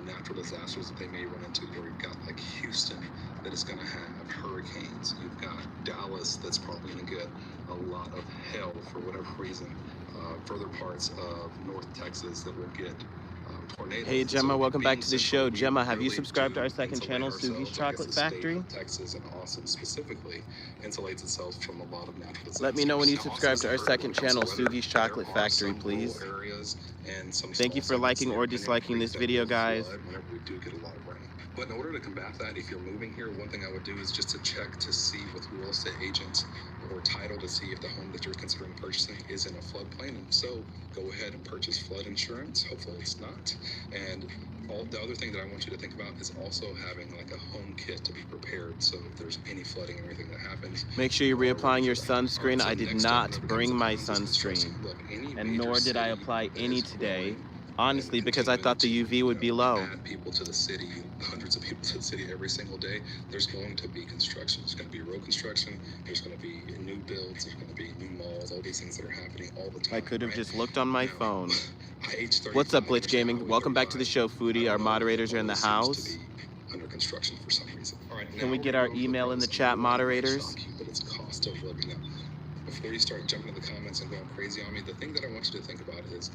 natural disasters that they may run into, where you've got like Houston that is going to have hurricanes. You've got Dallas that's probably going to get a lot of hail for whatever reason. Further parts of North Texas that will get tornadoes. Hey Gemma, So welcome back being to the central, show. we Gemma, have you really subscribed to do our second insulate channel, ourselves. SUGI'S I guess Chocolate the state Factory? of Texas and Austin specifically insulates itself from a lot of natural disasters. Let me know when you Now, subscribe Austin to our is very second cold when it channel, comes to weather, SUGI'S but there Chocolate are Factory, some please. rural areas and some Thank you small for liking segments or near disliking Pinyon this Creek video, that will guys. flood whenever we do get a lot of rain. But in order to combat that, if you're moving here, one thing I would do is just to check to see with real estate agents or title to see if the home that you're considering purchasing is in a floodplain. And if so, go ahead and purchase flood insurance. Hopefully it's not. And the other thing that I want you to think about is also having like a home kit to be prepared. So if there's any flooding or anything that happens, Make sure you're you are reapplying ready your for that. sunscreen. So I did next up, not whenever it bring comes my to cons, is construction. sunscreen, Look, any and major nor did I city apply that any is today, growing honestly, and because I thought the continuing UV would be low. add people to the city, hundreds of people to the city every single day, there's going to be construction. There's going to be road construction. There's going to be new builds. There's going to be new malls. All these things that are happening all the time. I could have right? just looked on my Now, phone. I age 35, What's up, Glitch Michigan Gaming? Highway Welcome back to the 35. show, Foodie. I Our don't know, moderators are in the always seems house. to be under construction for some reason. All right, Can we now get we're our going to email in the something chat, that might moderators? shock you, but it's cost of living. Now, before you start jumping in the comments and going crazy on me, the thing that I want you to think about is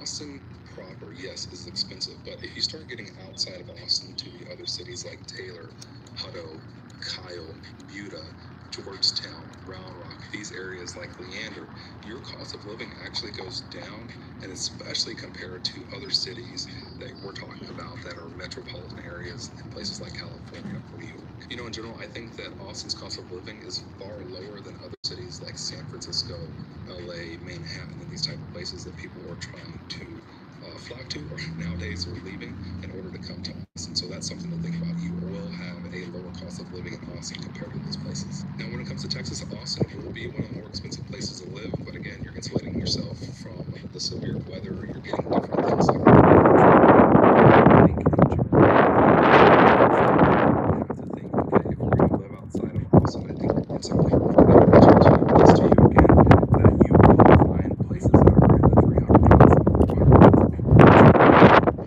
Austin proper, yes, is expensive, but if you start getting outside of Austin to the other cities like Taylor, Hutto, Kyle, Buda, Georgetown, Round Rock, these areas like Leander, your cost of living actually goes down, and especially compared to other cities that we're talking about that are metropolitan areas in places like California or New York. In general, I think that Austin's cost of living is far lower than other cities like San Francisco, LA, Manhattan, and these type of places that people are trying to flock to, or nowadays are leaving in order to come to Austin. So that's something to think about. You will have a lower cost of living in Austin compared to those places. Now, when it comes to Texas, Austin will be one of the more expensive places to live, but again, you're insulating yourself from the severe weather. You're getting different things like that. I think in general, you have to think, okay, if you're going to live outside of Austin, I think it's important that I mentioned to you again, that you will find places that are in the 300,000, 400,000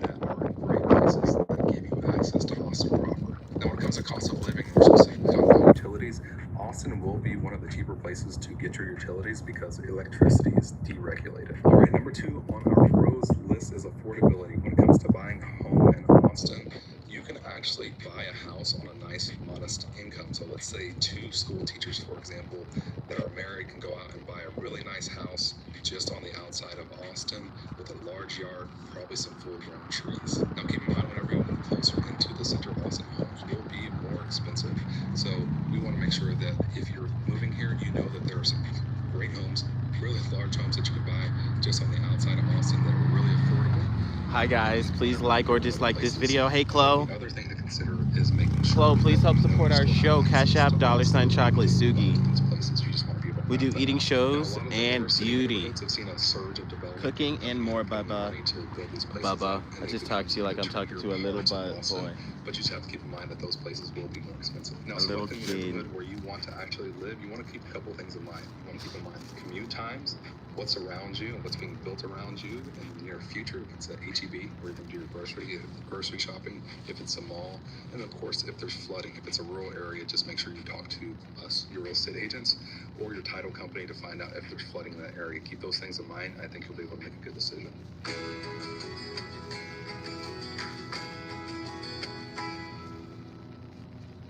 that are in great places that give you access to Austin proper. Now, when it comes to cost of living, we're specifically talking about utilities. Austin will be one of the cheaper places to get your utilities because electricity is deregulated. All right, number 2 on our pros list is affordability. When it comes to buying a home in Austin, you can actually buy a house on a nice, modest income. So let's say 2 school teachers, for example, that are married can go out and buy a really nice house just on the outside of Austin with a large yard, probably some full-grown trees. Now, keep in mind, whenever you move closer into the center of Austin, homes will be more expensive. So we want to make sure that if you're moving here, you know that there are some great homes, really large homes that you can buy just on the outside of Austin that are really affordable. Hi guys, please like or dislike this video. Hey Chloe. The other thing to consider is making sure Chloe, please help that you support know our you still show. have Cash access App, to Austin. $ChocolateSugi. These places, you just want to be able to We do map that eating out. shows Now, a lot of the and inner city beauty. neighborhoods have seen a surge of development. Cooking and more, putting Bubba. money to build these places Bubba. up, I and just it talked to you like I'm becomes talking a to a little part of boy. But you just have to keep in mind that those places will be more expensive. Now, A so little in the kid. neighborhood where you want to actually live, you want to keep a couple things in mind. You want to keep in mind commute times what's around you and what's being built around you in the near future. If it's at HEB, where you can do your grocery shopping, if it's a mall, and of course, if there's flooding, if it's a rural area, just make sure you talk to us, your real estate agents, or your title company to find out if there's flooding in that area. Keep those things in mind. I think you'll be able to make a good decision.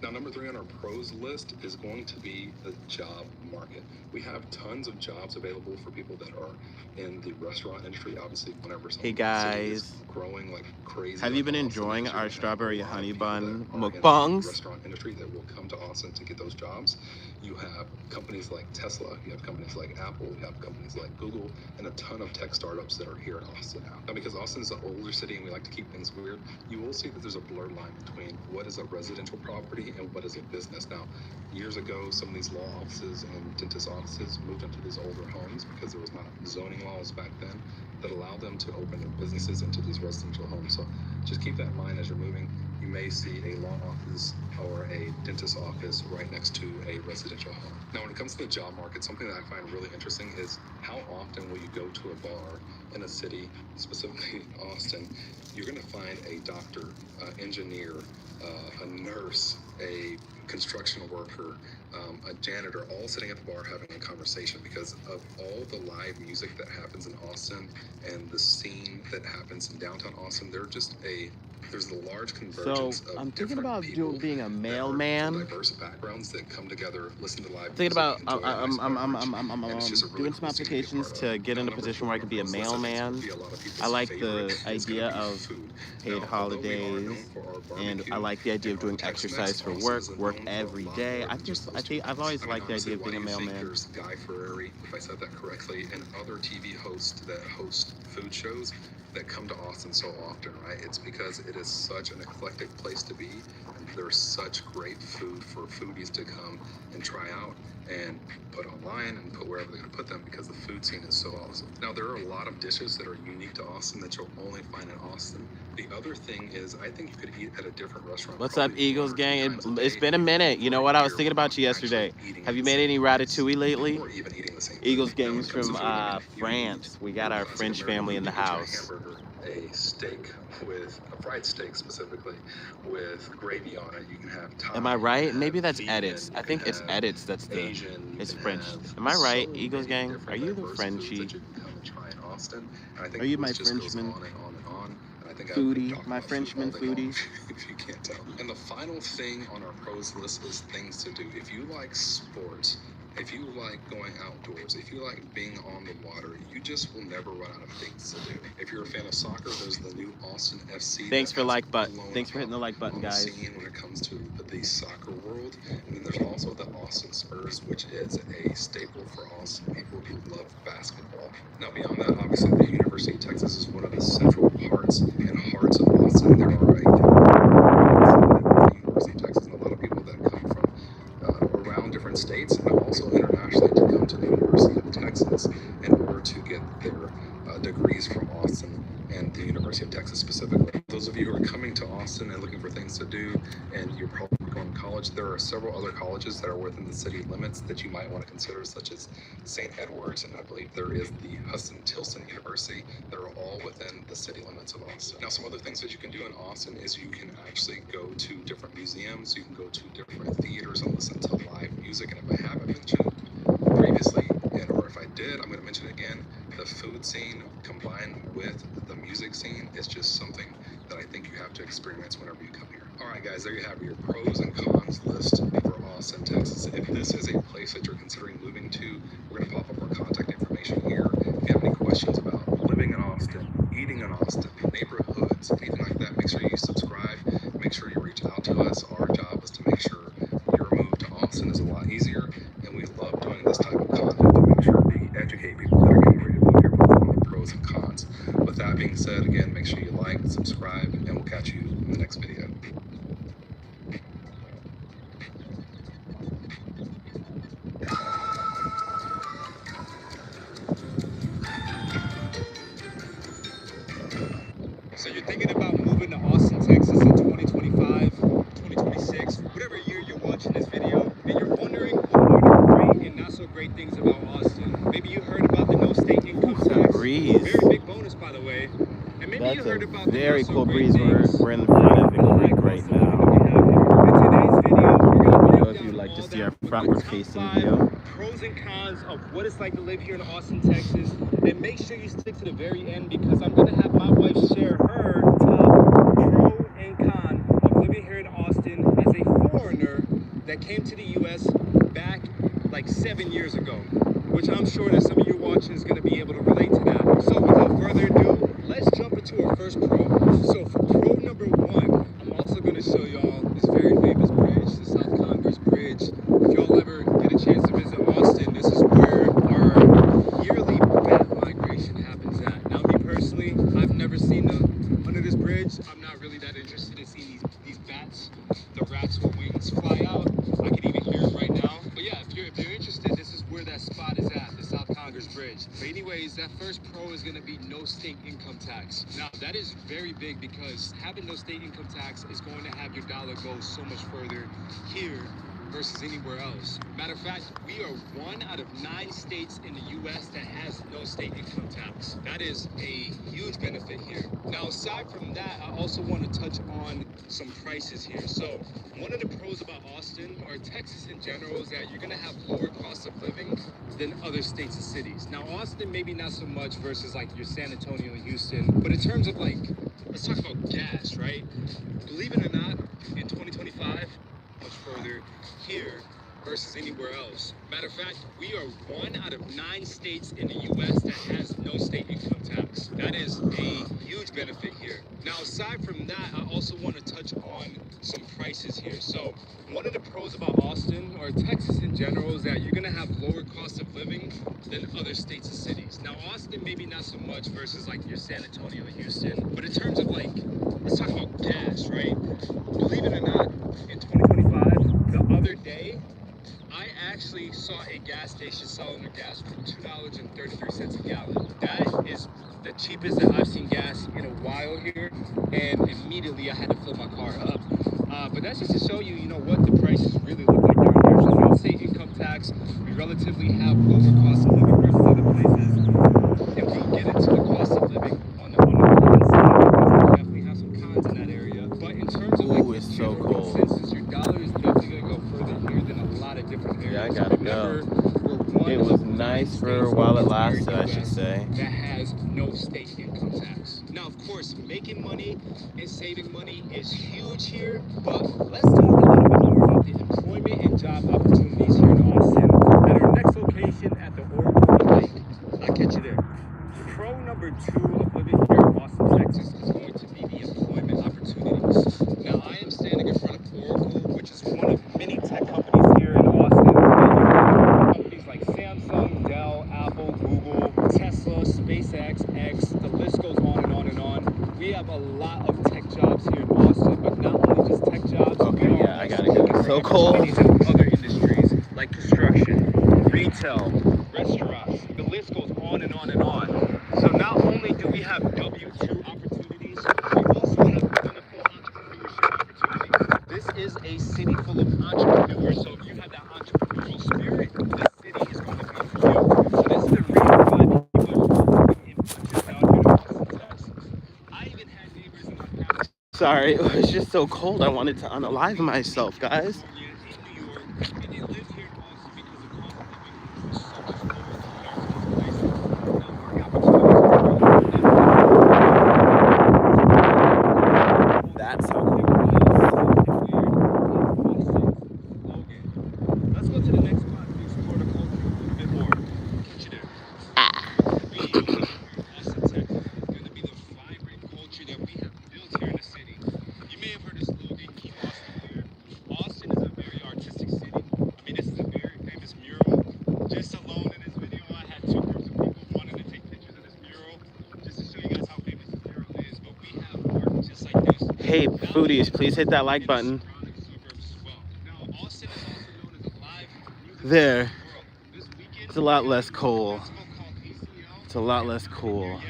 Now, number 3 on our pros list is going to be the job market. We have tons of jobs available for people that are in the restaurant industry. Obviously, whenever Hey guys, growing like crazy, have you like been Austin, enjoying you're our gonna have strawberry a lot of honey people bun that are in the mukbangs? restaurant industry that will come to Austin to get those jobs. You have companies like Tesla, you have companies like Apple, you have companies like Google, and a ton of tech startups that are here in Austin now. Now, because Austin is an older city and we like to keep things weird, you will see that there's a blurred line between what is a residential property and what is a business. Now, years ago, some of these law offices and dentist offices moved into these older homes because there was not zoning laws back then that allowed them to open their businesses into these residential homes. So just keep that in mind as you're moving. You may see a law office or a dentist office right next to a residential home. Now, when it comes to the job market, something that I find really interesting is how often will you go to a bar in a city, specifically Austin, you're going to find a doctor, engineer, a nurse, a construction worker, a janitor, all sitting at the bar having a conversation because of all the live music that happens in Austin and the scene that happens in downtown Austin. There's a large convergence So of I'm thinking different about people being a that are mailman. from diverse backgrounds that come together, listen to live I'm thinking music, about enjoy a nice beverage, and it's just a really doing cool some scene to be a applications part to of. get Now, in a number position 4 where I on can our be a pros list, I think is mailman. gonna be a lot of people's I like the favorite, is gonna idea be of food. paid Now, although we are known holidays, for our and barbecue I like the idea of and our doing Tex-Mex, exercise for Austin work, is work known for a every lot day. more than just those two I've things. always I mean, liked the honestly, idea of why do being a you think mailman. there's Guy Fieri, if I said that correctly, and other TV hosts that host food shows that come to Austin so often, right? It's because it is such an eclectic place to be, and there's such great food for foodies to come and try out and put online and put wherever they're going to put them because the food scene is so awesome. Now, there are a lot of dishes that are unique to Austin that you'll only find in Austin. The other thing is, I think you could eat at a different restaurant. What's up, probably Eagles 1 or 2 gang? times a day It's been a minute. You know for what? a I was year thinking about without you actually yesterday. eating Have at you the made same any place, ratatouille lately? or even eating the same food. Eagles Now, gang when is it comes from to food, again, you can France. We got our classic French American family food. in the You can get you a house. hamburger, a steak with a fried steak specifically with gravy on it. You can have Thai. Am I You right? can Maybe have that's vegan. edits. You I can think it's have edits. That's the. Asian. You It's can French. have Am I right, so Eagles many gang? Are different you the diverse foods Frenchie? that you can come and try in Austin. And I think Are you the my list just goes Frenchman? on and on and on. And I think I could Foodie, talk my about food all Frenchman day long foodies. if you can't tell. And the final thing on our pros list is things to do. If you like sports, if you like going outdoors, if you like being on the water, you just will never run out of things to do. If you're a fan of soccer, there's the new Austin FC. Thanks that for has like button. blown Thanks for hitting the up like button, on the guys. scene when it comes to the soccer world. And then there's also the Austin Spurs, which is a staple for Austin people who love basketball. Now, beyond that, obviously, the University of Texas is one of the central parts and hearts of Austin. There are the University of Texas and a lot of people that come from around different states and also internationally to come to the University of Texas in order to get their degrees from Austin and the University of Texas specifically. Those of you who are coming to Austin and looking for things to do, and you're probably going to college, there are several other colleges that are within the city limits that you might want to consider, such as St. Edward's, and I believe there is the Huston-Tilson University. They're all within the city limits of Austin. Now, some other things that you can do in Austin is you can actually go to different museums, you can go to different theaters and listen to live music, and if I haven't mentioned it previously, or if I did, I'm going to mention it again. The food scene combined with the music scene is just something that I think you have to experience whenever you come here. All right, guys, there you have your pros and cons list for Austin, Texas. If this is a place that you're considering moving to, we're going to pop up our contact information here. If you have any questions about living in Austin, eating in Austin, neighborhoods, anything like that, make sure you subscribe. Make sure you reach out to us. Our job is to make sure your move to Austin is a lot easier, and we love doing this type of content to make sure we educate people that are getting ready to move here, both on the pros and cons. With that being said, again, make sure you like, subscribe, and we'll catch you in the next video. So you're thinking about moving to Austin, Texas in 2025, 2026, whatever year you're watching this video, and you're wondering what are the great and not so great things about Austin. Maybe you heard about the no state heard about the very not so cool great breeze. things. We're in the front of the creek right now. In today's video, we're gonna Let me break know if down you'd like to all see that our with frontward the top facing 5 view. pros and cons of what it's like to live here in Austin, Texas. And make sure you stick to the very end because I'm gonna have my wife share her top pro and con of living here in Austin as a foreigner that came to the US back like 7 years ago, which I'm sure that some of you watching is gonna be able to relate to that. So without further ado, let's jump into our first pro. So for pro number 1, I'm also gonna show y'all this very famous bridge, the South Congress Bridge. If y'all ever get a chance to visit Austin, this is where our yearly bat migration happens at. Now, me personally, I've never seen them under this bridge. I'm not really that interested in seeing these bats, the rats with wings, fly out. I can even hear it right now. But yeah, if you're interested, this is where that spot is at, the South Congress Bridge. But anyways, that first pro is gonna be no state income tax. Now, that is very big because having no state income tax is going to have your dollar go so much further here versus anywhere else. Matter of fact, we are 1 out of 9 states in the US that has no state income tax. That is a huge benefit here. Now, aside from that, I also want to touch on some prices here. So, one of the pros about Austin or Texas in general is that you're gonna have lower cost of living than other states and cities. Now, Austin, maybe not so much versus like your San Antonio and Houston, but in terms of like, let's talk about gas, right? Believe it or not, in 2025, much further here versus anywhere else. Matter of fact, we are 1 out of 9 states in the US that has no state income tax. That is a huge benefit here. Now, aside from that, I also want to touch on some prices here. So, one of the pros about Austin or Texas in general is that you're gonna have lower cost of living than other states and cities. Now, Austin, maybe not so much versus like your San Antonio and Houston, but in terms of like, let's talk about gas, right? Believe it or not, in 2025, the other day, I actually saw a gas station selling their gas for $2.33 a gallon. That is the cheapest that I've seen gas in a while here, and immediately I had to fill my car up. But that's just to show you, you know, what the prices really look like down here. So no state income tax, we relatively have lower cost of living versus other places, and we'll get into the cost of living on the con side because we definitely have some cons in that area. But in terms of like Ooh, the it's so general cold. consensus, your dollar is definitely gonna go further here than a lot of different areas. Yeah, I gotta Remember, go. we're 1 It of was 9 nice for states while it in the lasted, I should US say. that has no state income tax. Now, of course, making money and saving money is huge here, but let's talk a little bit more about the employment and job opportunities here in Austin. At our next location at the Oracle Lake, I'll catch you there. Pro number 2 of living here in Austin, Texas is going to be the employment opportunities. Now, I am standing in front of Oracle, which is one of many tech companies here in Austin. Companies like Samsung, Dell, Apple, Google, Tesla, SpaceX, X, the list goes on and on and on. We have a lot of tech jobs here in Austin, but not only just tech jobs. Okay, we are yeah, I gotta also go. looking It's for so cold. opportunities in other industries like construction, retail, restaurants. The list goes on and on and on. So not only do we have W-2 opportunities, we also have wonderful entrepreneurship opportunities. This is a city full of entrepreneurs, so if you have that entrepreneurial spirit, this city is going to be for you. So this is the reason why people are walking in bunches down here in Austin, Texas. I even had neighbors in my past. Sorry, it was just so cold. I wanted to unalive myself, guys. In New York, and they lived here in Austin because the cost of living was so much lower compared to those places. Now, work opportunities are really That's how cold it is. Let's go to the next spot to explore the culture a little bit more. Catch you there. Austin, Texas is going to be the vibrant culture that we have built here in the city. You may have heard the slogan, "Keep Austin here." Austin is a very artistic city. I mean, this is a very famous mural. Just alone in this video, I had 2 groups of people wanting to take pictures of this mural, just to show you guys how famous this mural is. But we have art just like this. Hey, foodies, please hit that like button. There. It's a lot less cool. It's a lot less cool.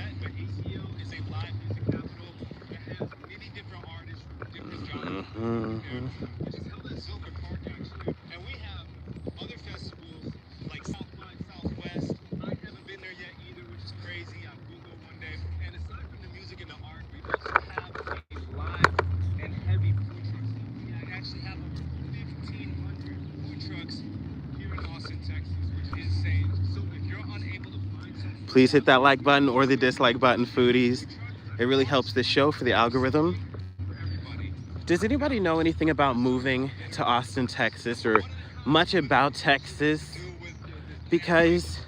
And we have other festivals like South by Southwest. I haven't been there yet either, which is crazy. I will go one day. And aside from the music and the art, we also Please hit that like button or the dislike button, foodies. It really helps this show for the algorithm. Does anybody know anything about moving to Austin, Texas, or much about Texas? Because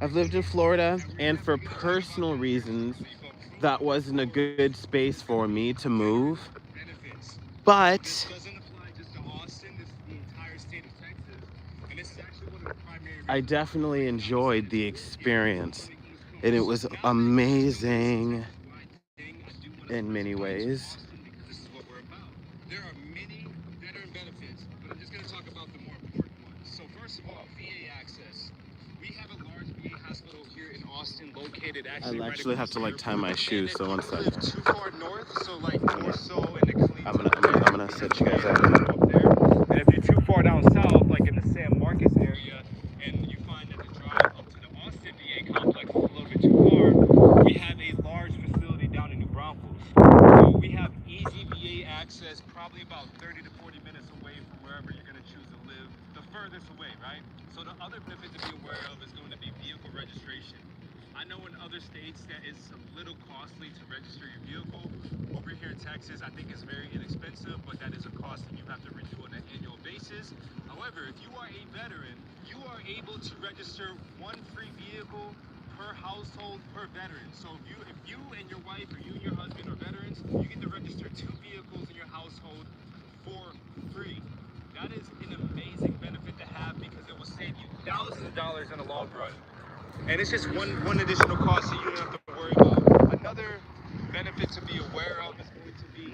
I've lived in Florida, and for personal reasons, that wasn't a good space for me to move. But I definitely enjoyed the experience, and it was amazing in many ways. There are many veteran benefits, but I'm just going to talk about the more important ones. So first of all, VA access. We have a large VA hospital here in Austin located actually I actually have to like tie my shoes, so one live second. too far north, so like more so in the Cleveland. I'm gonna set you guys up. Up there. And if you're too far down south, like in the San Marcos area, and you find that the drive up to the Austin VA complex is a little bit too far, we have a large facility down in New Braunfels. So we have easy VA access, probably about 30 to 40 minutes away from wherever you're going to choose to live, the furthest away, right? So the other benefit to be aware of is going to be vehicle registration. I know in other states that it's a little costly to register your vehicle. Over here in Texas, I think it's very inexpensive, but that is a cost that you have to renew on an annual basis. However, if you are a veteran, you are able to register one free vehicle per household per veteran. So if you and your wife or you and your husband are veterans, you get to register 2 vehicles in your household for free. That is an amazing benefit to have because it will save you thousands of dollars in the long run. And it's just one additional cost that you don't have to worry about. Another benefit to be aware of is going to be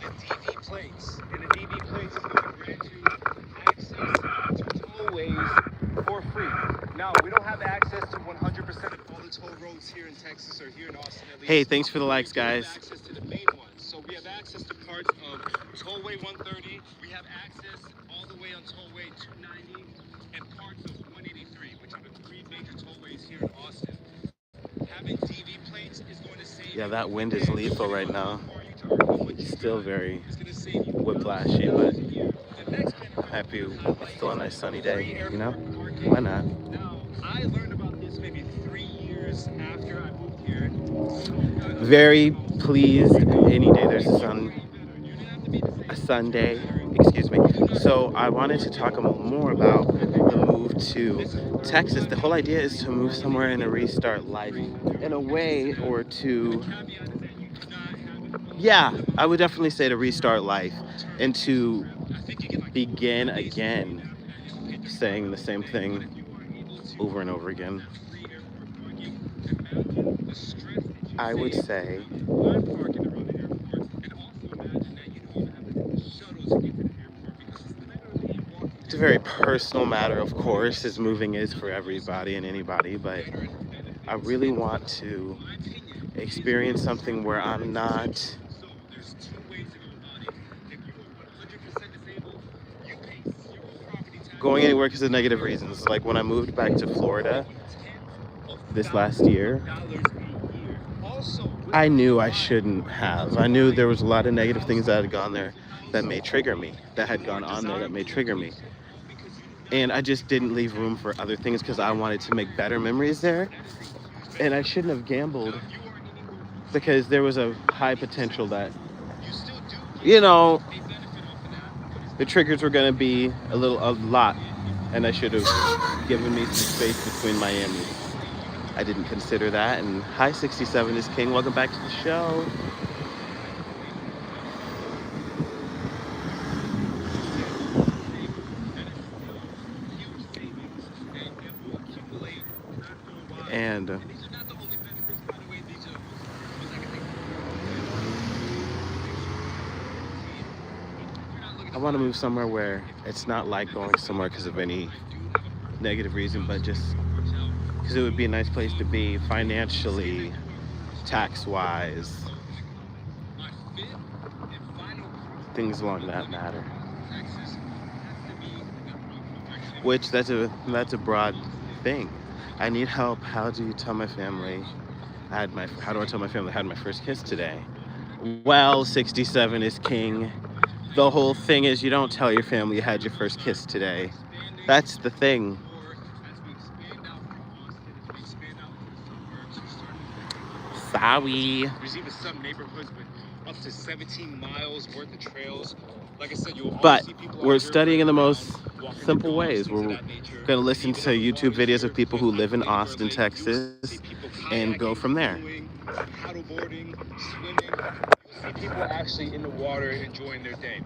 the DV plates. And the DV plates is going to grant you access to tollways for free. Now, we don't have access to 100% of all the toll roads here in Texas or here in Austin at least. Hey, thanks for the likes, guys. We have access to the main ones. So we have access to parts of Tollway 130. We have access all the way on Tollway 290 and parts of 183, which are the 3 major tollways here in Austin. Having DV plates is going to save. Yeah, that wind is lethal right now. It's still very whiplashy, but I'm happy it's still a nice sunny day, you know? Why not? Now, I learned about this maybe 3 years after I moved here. Very pleased any day there's a Sunday, excuse me. So I wanted to talk more about the move to Texas. The whole idea is to move somewhere and to restart life in a way, or to, yeah, I would definitely say to restart life and to begin again, saying the same thing over and over again. I would say it's a very personal matter, of course, as moving is for everybody and anybody, but I really want to experience something where I'm not going anywhere because of negative reasons. Like when I moved back to Florida this last year, I knew I shouldn't have. I knew there was a lot of negative things that had gone there that may trigger me, that had gone on there that may trigger me. And I just didn't leave room for other things because I wanted to make better memories there. And I shouldn't have gambled because there was a high potential that, you know, the triggers were going to be a lot. And I should have given me some space between Miami. I didn't consider that. And hi, 67 is King. Welcome back to the show. And I want to move somewhere where it's not like going somewhere because of any negative reason, but just because it would be a nice place to be financially, tax-wise, things along that matter. Which that's a broad thing. I need help. How do you tell my family? How do I tell my family I had my first kiss today? Well, 67 is King. The whole thing is you don't tell your family you had your first kiss today. That's the thing. Wowie. There's even some neighborhoods with up to 17 miles worth of trails. Like I said, you'll always But see people we're out here studying in the running most around, walking their simple dogs, ways. things of We're that nature. going to listen Even to on the YouTube waters videos here, of people who live in Austin, Texas, see people and go kayaking, from there. canoeing, paddleboarding, swimming. You'll see people actually in the water enjoying their day.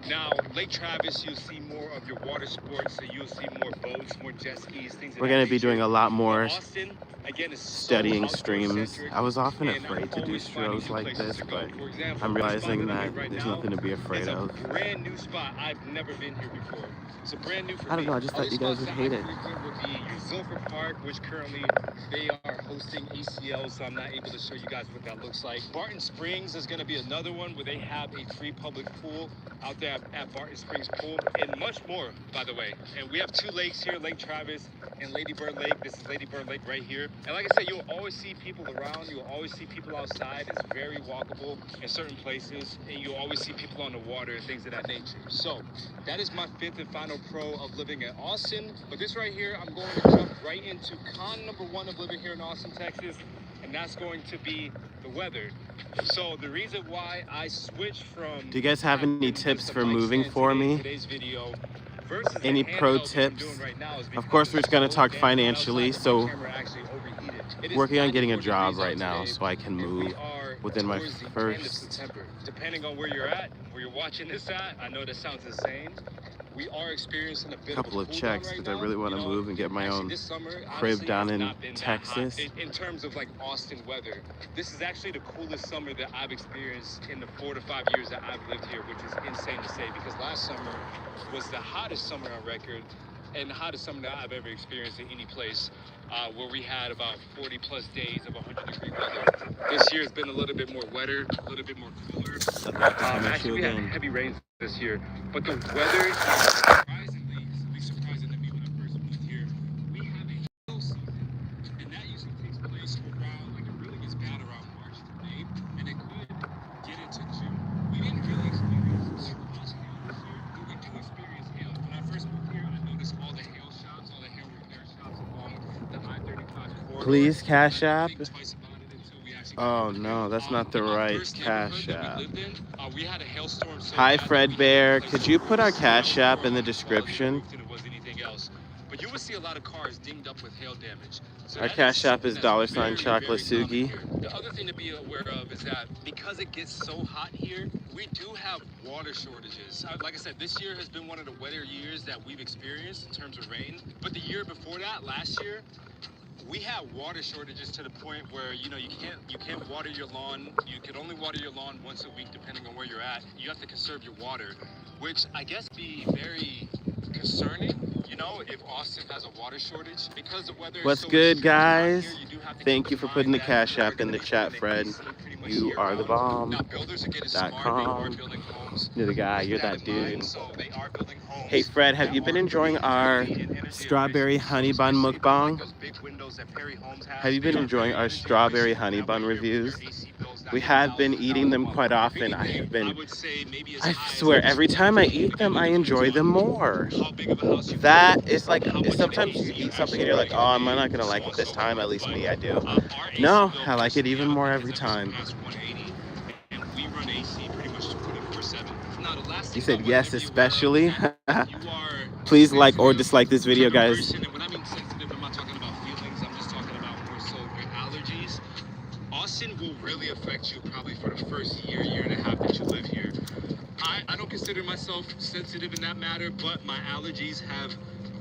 Now, Lake Travis, you'll see more of your water sports, so you'll see more boats, more jet skis, things of We're that going to be nature. doing a lot But more Austin, again, is so studying streams. outdoor-centric, I was often and I'm afraid to do always finding shows new like places this, to go. but For example, I'm the spot realizing that I'm that in right there's now nothing to be is afraid a of. brand new spot. I've never been here before. It's a brand new for I don't me. know, I just thought Other you guys spots would that hate I it. frequent would be Zilker Park, which currently they are hosting ACL, so I'm not able to show you guys what that looks like. Barton Springs is going to be another one where they have a free public pool out there at Barton Springs Pool, and much more, by the way. And we have two lakes here, Lake Travis and Lady Bird Lake. This is Lady Bird Lake right here. And like I said, you'll always see people around. You'll always see people outside. It's very walkable in certain places, and you'll always see people on the water and things of that nature. So that is my fifth and final pro of living in Austin. But this right here, I'm going to jump right into con number one of living here in Austin, Texas, and that's going to be the weather. So the reason why I switched from... Do you guys have any tips for moving for me? Today's video versus the Any pro handheld that I'm tips? doing right now is Of because course, we're it's going to so talk damn hot financially, outside that so my camera actually overheated. It is working on getting a 94 job degrees out right now today, so I can and we move are within my towards the end of first September. Depending on where you're at, where you're watching this at, I know that sounds insane. We are experiencing a bit couple of of a cool checks down right because I now. really want to You know, move and get my actually, own this summer, crib honestly, down has in not been that hot Texas. in terms of like Austin weather. This is actually the coolest summer that I've experienced in the 4 to 5 years that I've lived here, which is insane to say because last summer was the hottest summer on record and the hottest summer that I've ever experienced in any place, where we had about 40 plus days of 100-degree weather. This year has been a little bit more wetter, a little bit more cooler. Actually, we had heavy rains this year, but the weather, surprisingly, something surprising to me when I first moved here, we have a hail summer, and that usually takes place around, like it really gets bad around March to May, and it could get into June. We didn't really experience super much hail this year, but we do experience hail. When I first moved here, I noticed all the hail shops, all the hail repair shops along the I-35 corridor. Please, Cash App. I didn't think twice about it until we actually Oh got here. no, that's not the In my right first Cash neighborhood that App. we lived in, we had a hailstorm so Hi, bad that Fred we had Bear. to replace Could the you put our roofs. That Cash was App more in the about the quality of the description? roof than it was anything else. But you would see a lot of cars dinged up with hail damage. So Our that Cash App something is that's $sign very ChocolateSugi. common here. The other thing to be aware of is that because it gets so hot here, we do have water shortages. Like I said, this year has been one of the wetter years that we've experienced in terms of rain. But the year before that, last year, we had water shortages to the point where you can't water your lawn. You can only water your lawn once a week depending on where you're at. You have to conserve your water, which I guess be very concerning, if Austin has a water shortage because the weather What's is so good, extreme out guys? here, you do have to Thank keep you for in putting the mind Cash that App in the we're chat, gonna Fred. AC pretty much You are the year-round. bomb. Now, builders are getting Dot smart. They are com. building homes You're the guy. with You're that that in mind, dude. so they are building homes Hey, Fred, have that you been are enjoying our green and energy strawberry efficient. honey So bun especially if you like mukbang? those big windows that Perry Homes has, Have you they been are enjoying very our energy strawberry efficient. honey That way bun your reviews? AC bills not We hit have been thousands of eating dollars a them month. quite If often. anything, I would say maybe as I high as swear, up every to time I 20. eat them, I Again, it enjoy depends them on more. how big of a house you live That in, is like, how much of the sometimes you AC eat you something actually and you're like, bring oh, in I'm the not day gonna like it so this on time, so at least forth. me, I do. Our AC No, bill I like it personally, even I don't more think every has ever time. surpassed 180, and we run AC pretty much 24/7. Now, the last You thing I said want yes, you to be aware of especially. is that you are Please like or sensitive dislike this video, type of guys. person, and when I mean sensitive, I'm not talking about feelings. I'm just talking about more so your allergies. Austin will really affect you probably for the first year and a half that you live here. I don't consider myself sensitive in that matter, but my allergies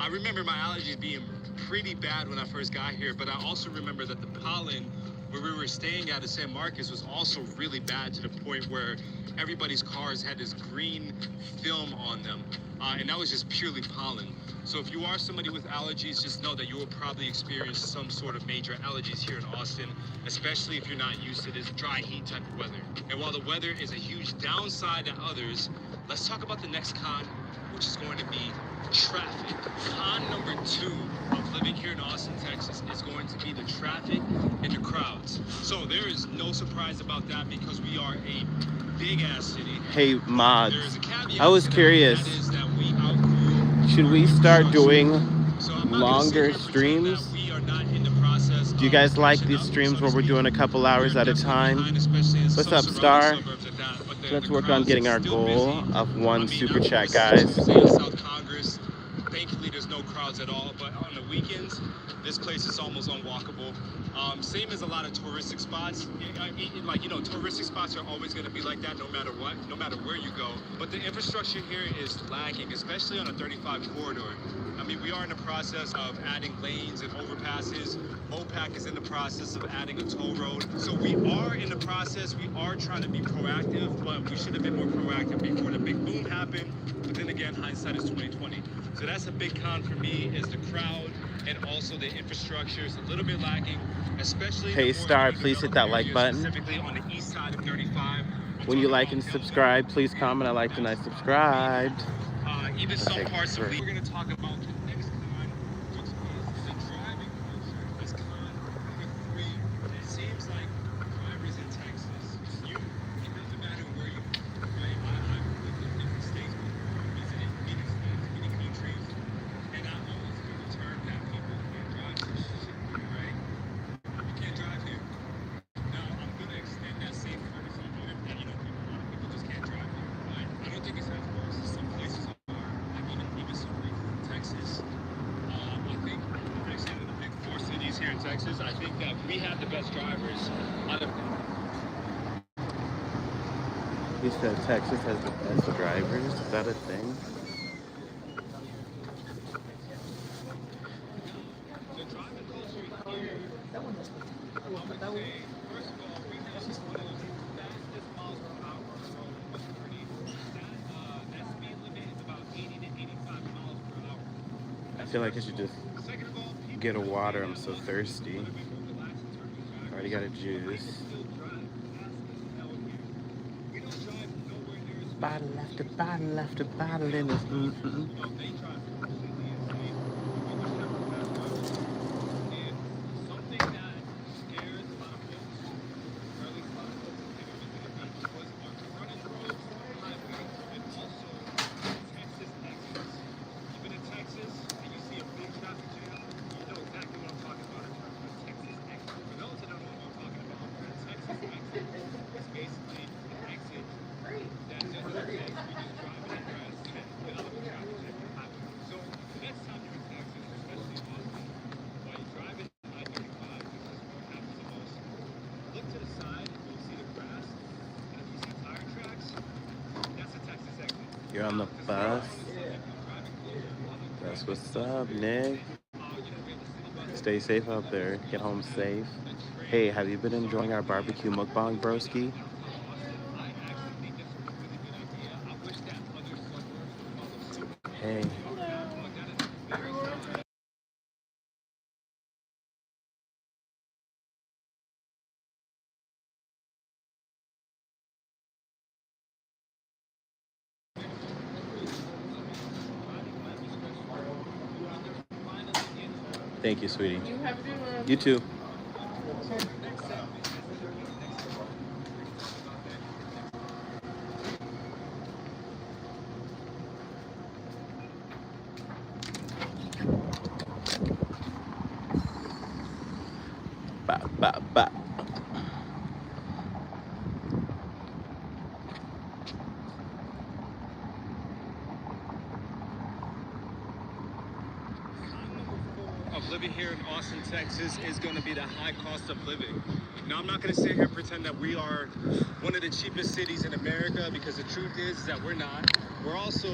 I remember my allergies being pretty bad when I first got here, but I also remember that the pollen where we were staying at in San Marcos was also really bad to the point where everybody's cars had this green film on them, and that was just purely pollen. So if you are somebody with allergies, just know that you will probably experience some sort of major allergies here in Austin, especially if you're not used to this dry heat type of weather. And while the weather is a huge downside to others, let's talk about the next con, which is going to be traffic. Con number 2 of living here in Austin, Texas is going to be the traffic and the crowds. So there is no surprise about that because we are a big ass city. Hey, mods, There is a caveat I was to that, curious. that is that we outgrew Should we start doing so I'm not gonna sit longer here and pretend that streams? we are not in the process Do you guys like these streams where we're doing a couple hours at a time? What's up, Star? Let's work on getting our goal of 1 super chat, guys. South Congress, thankfully there's no crowds at all, but on the weekends, this place is almost unwalkable. Same as a lot of touristic spots. Like, you know, touristic spots are always going to be like that no matter what, no matter where you go. But the infrastructure here is lacking, especially on a 35 corridor. I mean, we are in the process of adding lanes and overpasses. OPAC is in the process of adding a toll road. So we are in the process. We are trying to be proactive, but we should have been more proactive before the big boom happened. But then again, hindsight is 2020. So that's a big con for me, is the crowd and also the infrastructure is a little bit lacking, especially. Hey, Star, please hit that like button. Specifically on the east side of 35. When you like and subscribe, please comment I liked and I subscribed. Even some parts of great. we're going to talk about the next con, which is the driving culture. This con number 3, it seems like drivers in Texas, it doesn't matter where you go, right? I've lived in different states before, visited many states, many countries, and I always hear the term that people can't drive this shit, right? You can't drive here. Now, I'm going to extend that same courtesy here, that, you know, a lot of people just can't drive here, right? I don't think it's as worse as some places are. Even some places in Texas. I think, actually, in the big 4 cities here in Texas, I think that we have the best drivers out of them. He said Texas has the best drivers. Is that a thing? The driving culture here, I would say, first of all, we have one of the fastest miles per hour road in the country. That speed limit is about 80 to 85 miles per hour. I feel like I should just Second of all, people get a water. I'm so thirsty. want to be more relaxed in terms of driving. Already got a juice. Still drive fast as hell here. We don't drive nowhere near as Bottle after bottle after bottle in this. well. They drive completely insane. We just have a fast drivers. And something that scares a lot of folks, or at least a lot of folks who came and visited me, was our running roads, highway, and also Texas exits. You've been in Texas and you see a big traffic jam, you know exactly what I'm talking about in terms of a Texas exit. For those that don't know what I'm talking about, a Texas exit is basically an exit that doesn't exist. We just drive it across and get out of the traffic jam on the highway. So the next time you're in Texas, especially in Austin, while you're driving I-35, which is where it happens the most, look to the side and you'll see the grass. And if you see tire tracks, that's a Texas exit. You're on the bus. That's what's up, Nick. Stay safe out there. Get home safe. Hey, have you been enjoying our barbecue mukbang, broski? Hey. Thank you, sweetie. You have a good one. You too. Ba, ba, ba. Of living here in Austin, Texas is going to be the high cost of living. Now, I'm not going to sit here and pretend that we are one of the cheapest cities in America, because the truth is that we're not. We're also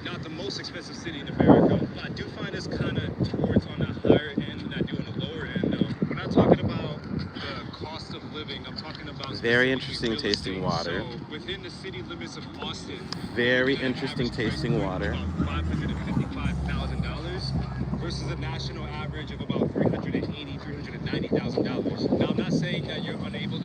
not the most expensive city in America. But I do find us kind of towards on the higher end than I do on the lower end, though. We're not talking about the cost of living. I'm talking about very interesting real tasting estate. water. So within the city limits of Austin, Very interesting tasting water. $555,000 versus a national average of about $380,000, $390,000. Now, I'm not saying that you're unable to.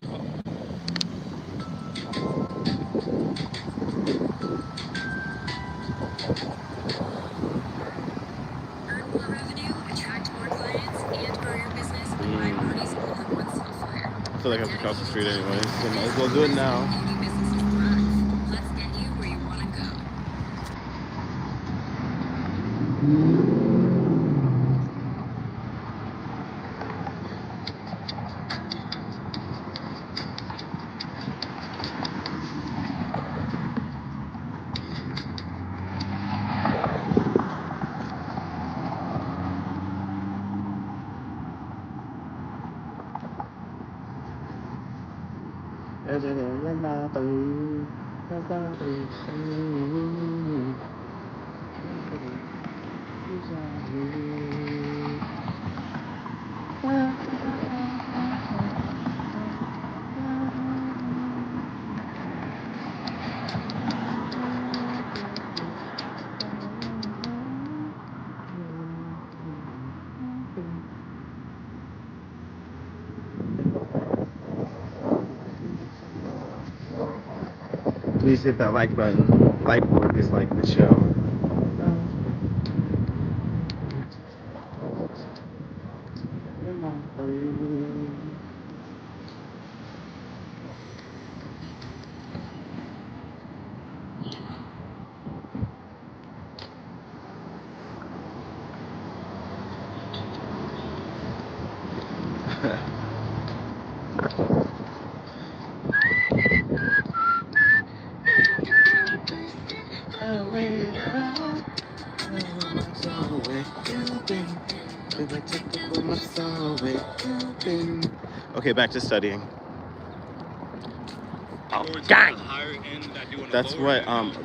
Earn more revenue, attract more clients, and grow your business with My Foodies all-in-one software. I feel like I have to cross the street anyway, so might as well do it now. Beauty businesses thrive. Let's get you where you want to go. Please hit that like button. Like or dislike the show. Okay, back to studying. Oh, gang! That's what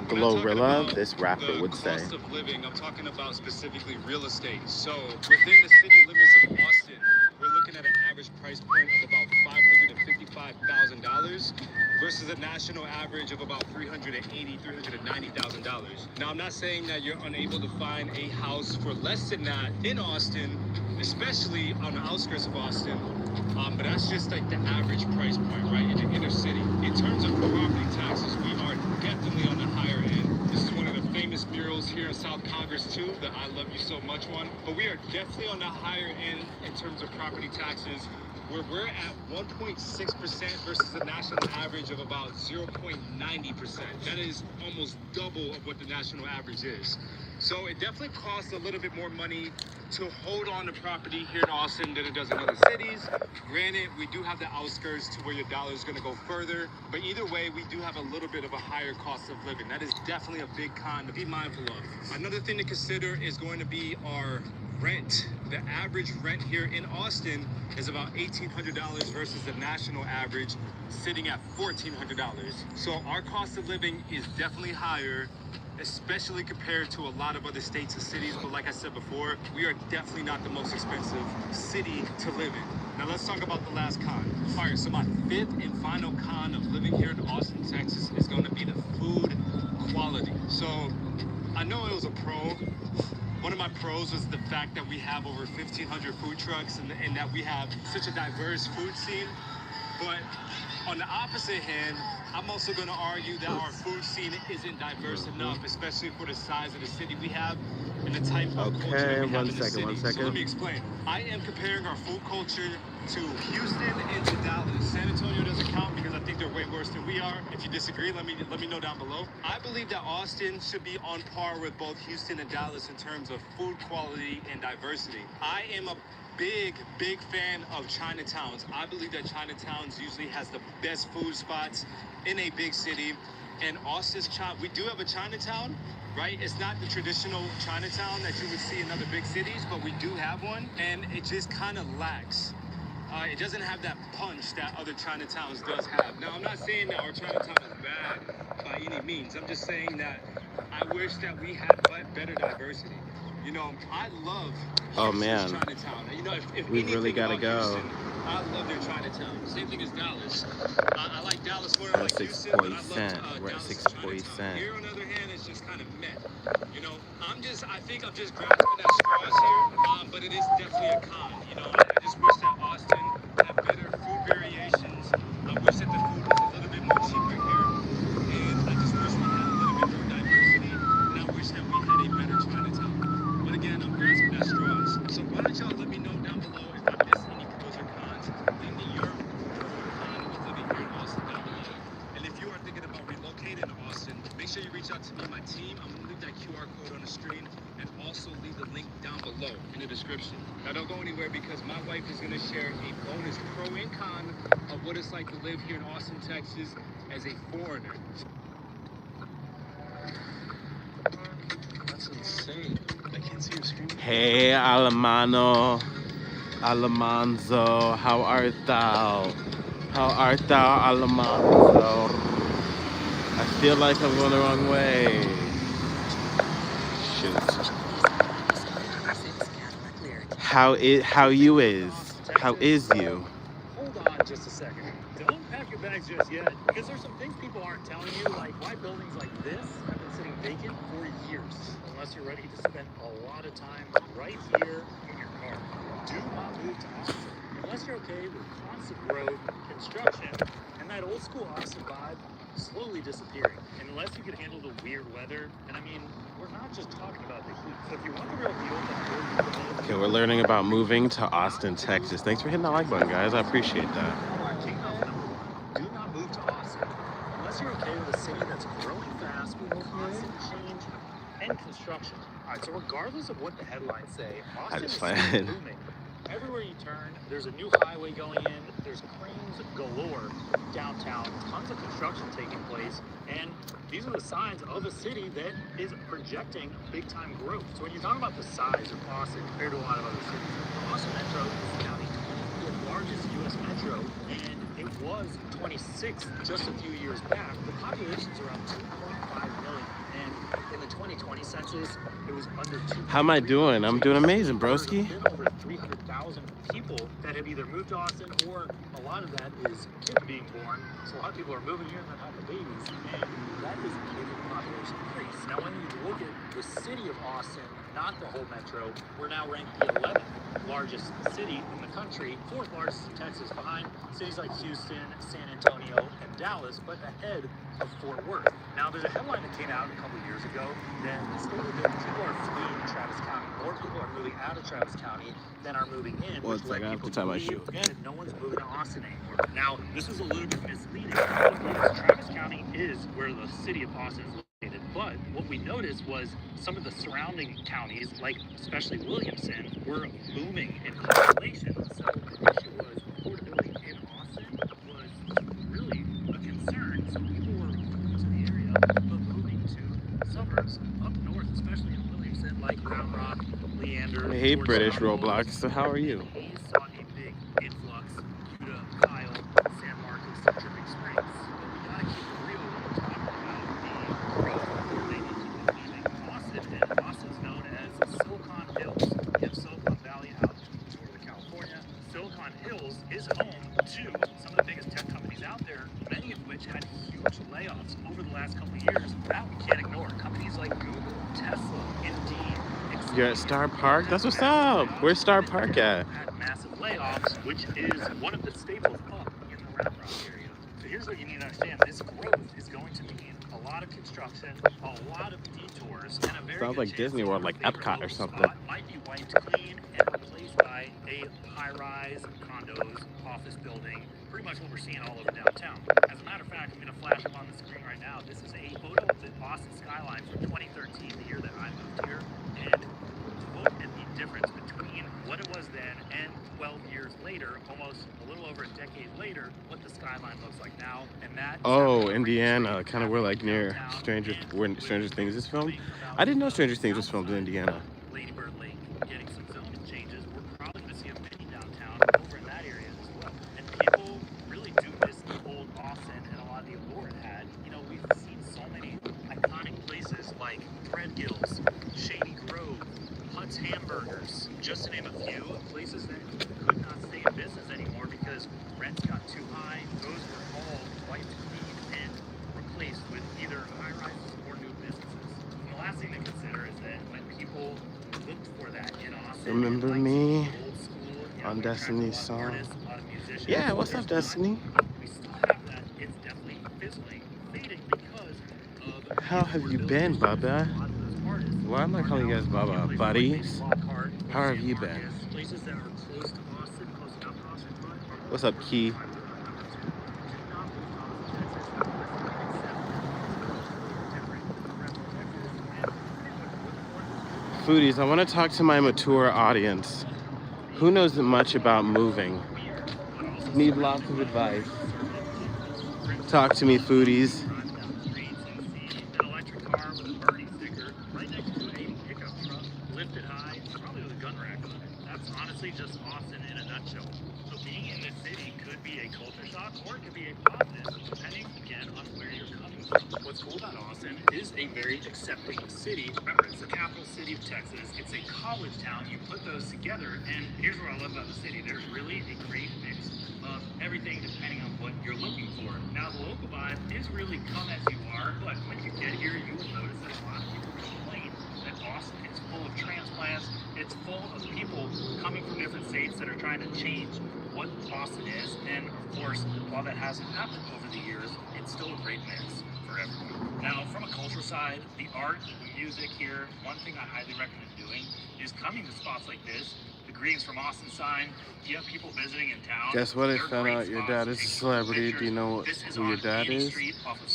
Glorilla, this rapper, would say. Cost of living, I'm talking about specifically real estate. So within the city limits of Austin, we're looking at an average price point of about $555,000 versus a national average of about $380,000, $390,000. Now, I'm not saying that you're unable to find a house for less than that in Austin, especially on the outskirts of Austin. But that's just like the average price point, right, in the inner city. In terms of property taxes, we are definitely on the higher end. This is one of the famous murals here in South Congress, too, the I Love You So Much one. But we are definitely on the higher end in terms of property taxes, where we're at 1.6% versus the national average of about 0.90%. That is almost double of what the national average is. So it definitely costs a little bit more money to hold on to property here in Austin than it does in other cities. Granted, we do have the outskirts to where your dollar is going to go further, but either way, we do have a little bit of a higher cost of living. That is definitely a big con to be mindful of. Another thing to consider is going to be our rent. The average rent here in Austin is about $1,800 versus the national average sitting at $1,400. So our cost of living is definitely higher, especially compared to a lot of other states and cities. But like I said before, we are definitely not the most expensive city to live in. Now let's talk about the last con. All right, so my fifth and final con of living here in Austin, Texas is going to be the food quality. So I know it was a pro. One of my pros is the fact that we have over 1,500 food trucks and that we have such a diverse food scene. But on the opposite hand, I'm also going to argue that our food scene isn't diverse enough, especially for the size of the city we have and the type of culture that we have in the city. So let me explain. I am comparing our food culture to Houston and to Dallas. San Antonio doesn't count because I think they're way worse than we are. If you disagree, let me know down below. I believe that Austin should be on par with both Houston and Dallas in terms of food quality and diversity. I am a big fan of Chinatowns. I believe that Chinatowns usually has the best food spots in a big city. And Austin's we do have a Chinatown, right? It's not the traditional Chinatown that you would see in other big cities, but we do have one, and it just kind of lacks. It doesn't have that punch that other Chinatowns does have. Now, I'm not saying that our Chinatown is bad by any means. I'm just saying that I wish that we had better diversity. You know, I love Chinatown. You know, if we really gotta go. Houston, I love their Chinatown. Same thing as Dallas. I like Dallas more than like Houston, but I love Dallas Chinatown. Here, on the other hand, it's just kind of meh. You know, I think I'm just grasping at straws here, but it is definitely a con. You know, I just wish that Austin had better food variations. I wish that the food was a little bit more cheaper here, and I just wish we had a little bit more diversity, and I wish that we had a better Chinatown. But again, I'm grasping at straws. So why don't y'all let me know down below if I missed any pros or cons. Leave me your pro or con with living here in Austin down below. And if you are thinking about relocating to Austin, make sure you reach out to me and my team. I'm going to leave that QR code on the screen and also leave the link down below in the description. Now don't go anywhere because my wife is going to share a bonus pro and con of what it's like to live here in Austin, Texas as a foreigner. That's insane. I can't see your screen. Hey, Alemano, Alemanzo, how art thou? How art thou, Alamazo? I feel like I'm going the wrong way. Shoot. How you is? How is you? Hold on just a second. Don't pack your bags just yet, because there's some things people aren't telling you, like why buildings like this have been sitting vacant for years, unless you're ready to spend a lot of time right here in your car. Do not move to Austin unless you're okay with constant growth, construction, and that old school Austin vibe slowly disappearing. And unless you can handle the weird weather, and I mean, we're not just talking about the heat. So if you want the real deal, then Okay, we're learning about moving to Austin, Texas. Thanks for hitting that like button, guys. I appreciate that. do not move to Austin unless you're okay with a city that's growing fast with constant change and construction. All right, so regardless of what the headlines say, Austin is still booming. Everywhere you turn, there's a new highway going in, there's cranes galore downtown, tons of construction taking place, and these are the signs of a city that is projecting big-time growth. So when you're talking about the size of Austin compared to a lot of other cities, the Austin Metro is now the 24th largest U.S. metro, and it was 26th just a few years back. The population's around 2.5 million, and in the 2020 census, it was under 2. How am I doing? I'm doing amazing, broski. Over 300,000 people that have either moved to Austin, or a lot of that is kids being born. So a lot of people are moving here and then having babies, and that is giving the population increase. Now, when you look at the city of Austin, not the whole metro, we're now ranked the 11th largest city in the country, 4th largest in Texas, behind cities like Houston, San Antonio, and Dallas, but ahead of Fort Worth. Now, there's a headline that came out a couple years ago that stated that people are fleeing Travis County. More people are moving out of Travis County than are moving in, One which led second, I have people to tie my believe shoe. that no one's moving to Austin anymore. Now, this is a little bit misleading because Travis County is where the city of Austin is located, but what we noticed was some of the surrounding counties, like especially Williamson, were booming in population. So the issue was affordability in Austin was really a concern. So people were moving to the area, but moving to suburbs up north, especially in Williamson, like Round Rock, Leander. Hey, British Roblox. So how are you? He saw a big influx due to Kyle, San Marcos, and Dripping Springs. But we gotta keep it real when we're talking about the growth they need to keep leaving Austin. And Austin's known as Silicon Hills. You have Silicon Valley out in Northern California. Silicon Hills is home to some of the biggest tech companies out there, many of which had huge layoffs over the last couple of years. That we can't ignore. Companies like Google, Tesla, Indeed. You're at Star Park? That's what's up. Where's Star Park at? Had massive layoffs, which is one of the staples up in the Round Rock area. So here's what you need to understand. This growth is going to mean a lot of construction, a lot of detours, and a very Sounds like Disney World, like Epcot or something. Might be wiped clean and replaced by a high-rise condos, office building, pretty much what we're seeing all over downtown. As a matter of fact, I'm going to flash up on the screen right now. This is a photo of the Austin skyline from 2013, the year that I moved here, and look at the difference between what it was then and 12 years later, almost a little over a decade later, what the skyline looks like now. And that Indiana, kind of where like near where Stranger Things is filmed. I didn't know Stranger Things was filmed in Indiana. Lady Bird Lake getting some zoning changes. We're probably going to see a mini downtown over in that area as well. And people really do miss the old Austin and a lot of the allure it had. You know, we've seen so many iconic places like Bread Gills, Shady Grove, Hutt's Hamburgers, just to name a few places that could not stay in business anymore because rents got too high. Those were all wiped clean and replaced with either high-rises or new businesses. And the last thing to consider is that when people looked for that in Austin, Remember me old school, on Destiny's song? artists, a lot of musicians, Yeah, what's up, Destiny? we still have that. It's definitely fizzling, fading because of How have you been, Baba? Why am I calling you guys Baba? Buddies? How have you been? Places that are close to Austin, close enough to Austin, What's up, Key? Foodies, I want to talk to my mature audience. Who knows much about moving? Need lots of advice. Talk to me, foodies. An electric car with a Bernie sticker right next to a pickup truck, lifted high, probably with a gun rack on it. That's honestly just Austin in a nutshell. So being in this city could be a culture shock or it could be a positive, depending again on where you're coming from. What's cool about Austin is a very accepting city. Remember, it's the capital city of Texas. It's a college town. You put those together, and here's what I love about the city. There's really a great mix of everything depending on what you're looking for. Now, the local vibe is really come as you are, but when you get here, you will notice that a lot of people complain that Austin is full of transplants. It's full of people coming from different states that are trying to change what Austin is. And of course, while that hasn't happened over the years, it's still a great mix for everyone. Now, from a cultural side, the art, the music here, one thing I highly recommend doing is coming to spots like this. The Greens from Austin sign, you have people visiting in town. Guess what? I found out your dad is a celebrity. Do you know who your dad is?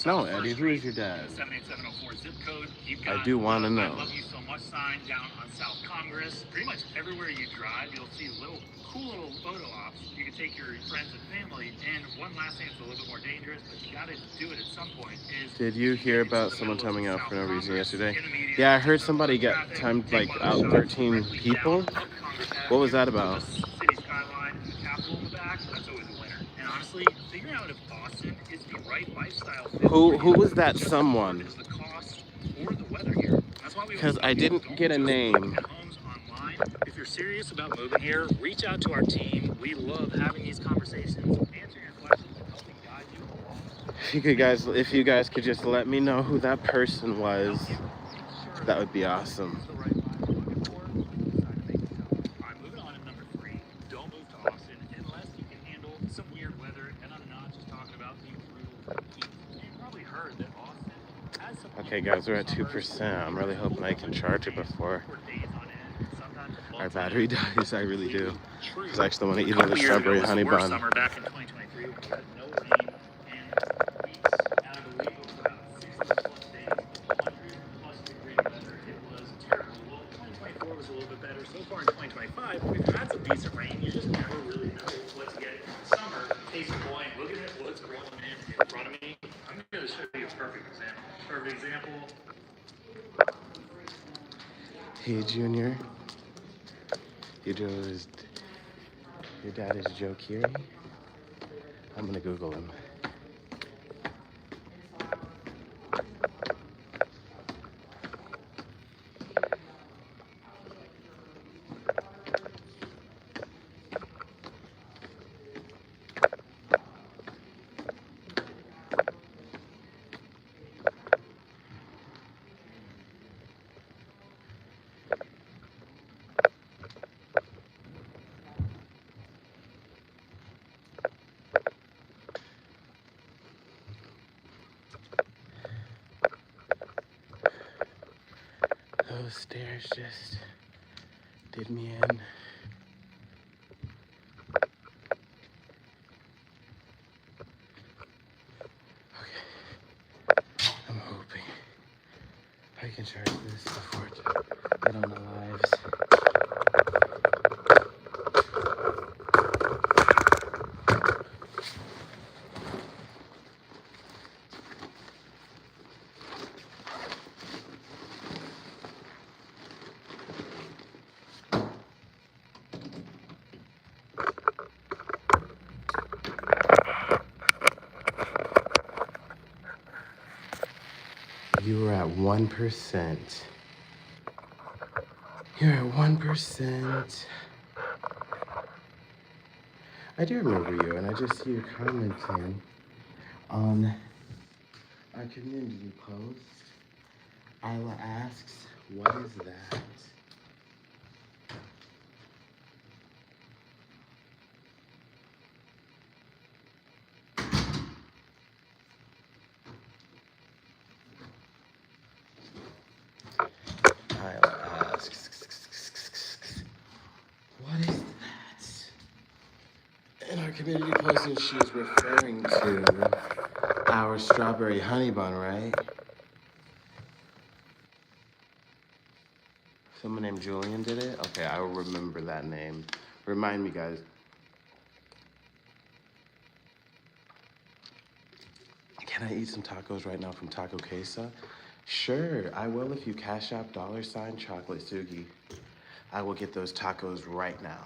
No, Eddie, who is your dad? 78704 zip code. I do want to I know. love you so much sign down on South Congress. Pretty much everywhere you drive, you'll see cool little photo ops. You can take your friends and family. And one last thing that's a little bit more dangerous, but you gotta do it at some point, is... Did you hear about someone coming out for no reason yesterday? Yeah, I heard somebody got timed like out 13 people. What was that about? City skyline and the Capitol in the back, that's always a winner. And honestly, figuring out if Austin is the right lifestyle fit Who was that someone? is the cost or the weather here. That's why we Because I didn't get a name. homes online. If you're serious about moving here, reach out to our team. We love having these conversations, answering your questions, and helping guide you along. If you guys could just let me know who that person was, that would be awesome. Okay guys, we're at 2%. I'm really hoping I can charge it before our battery dies. I really do. Because I actually want to eat another strawberry honey bun. Summer back in 2023, we had no rain and weeks, and I believe it was about 60+ days, 100+ degree weather. It was terrible. Well, 2024 was a little bit better. So far in 2025, we've had some decent rain. You just never really know what to get in summer. Case in point, look at it, what's growing in front of me. I'm going to show you a perfect example. Perfect example. Hey Junior. Your dad is Joe Keery? I'm gonna Google him. Those stairs just did me in. Okay. I'm hoping I can charge this before I don't know lives. You were at 1%. You're at 1%. I do remember you, and I just see you commenting on our community post. Isla asks, what is that? What is that? In our community posting, she's referring to our strawberry honey bun, right? Someone named Julian did it? Okay, I will remember that name. Remind me, guys. Can I eat some tacos right now from Taco Queso? Sure, I will if you cash out $ChocolateSugi. I will get those tacos right now.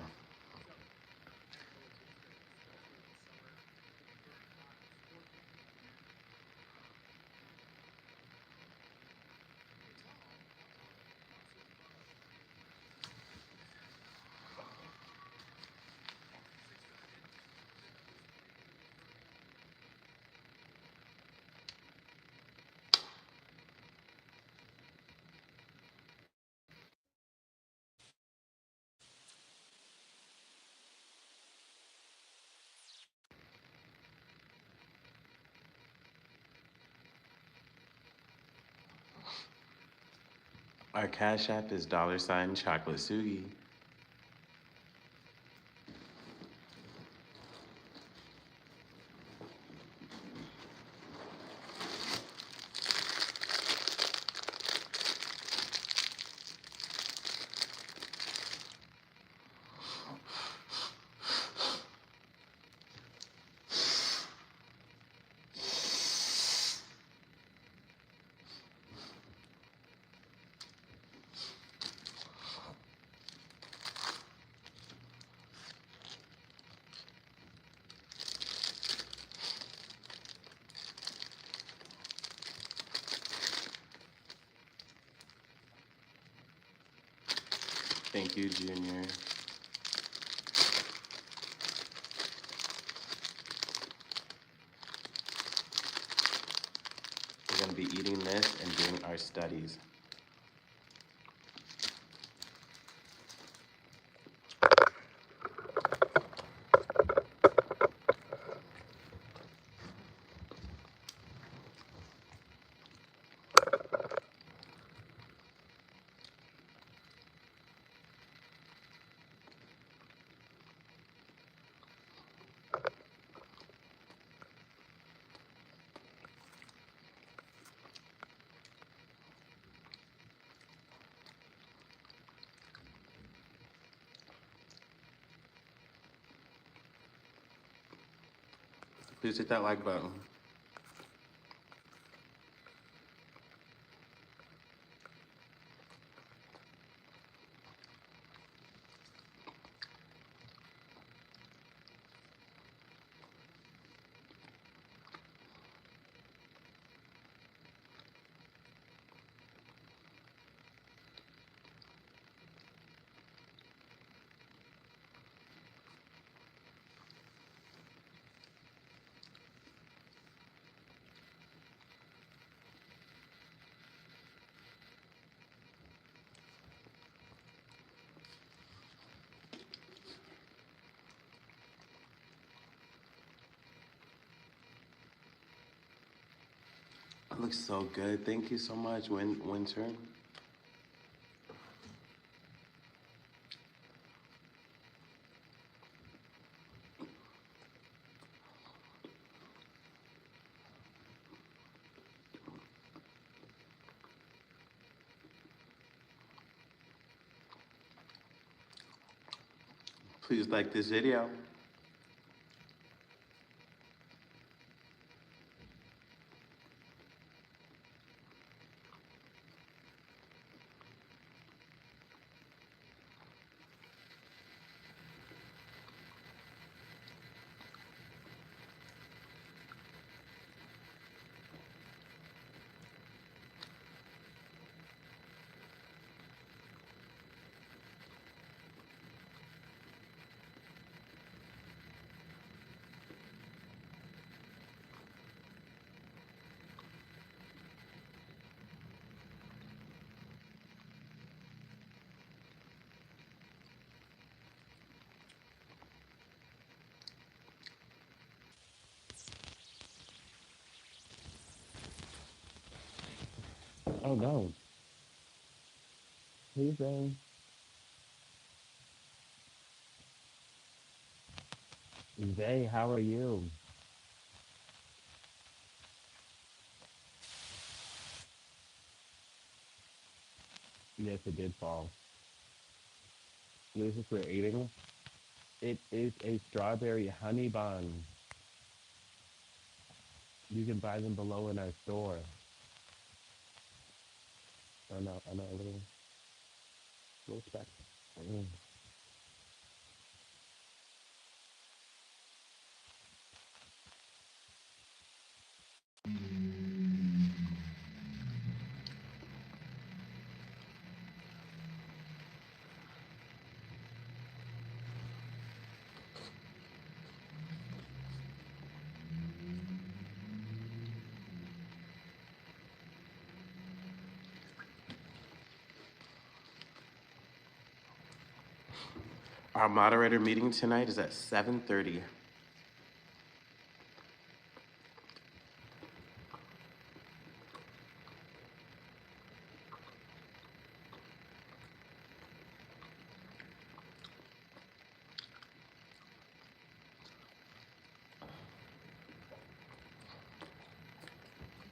Our Cash App is $ChocolateSugi. Thank you, Junior. We're gonna be eating this and doing our studies. Please hit that like button. It looks so good. Thank you so much, Winter. Please like this video. Oh no. Hey, Zay. Zay, how are you? Yes, it did fall. This is what we're eating. It is a strawberry honey bun. You can buy them below in our store. I know, a little speck. Mm. Our moderator meeting tonight is at 7:30.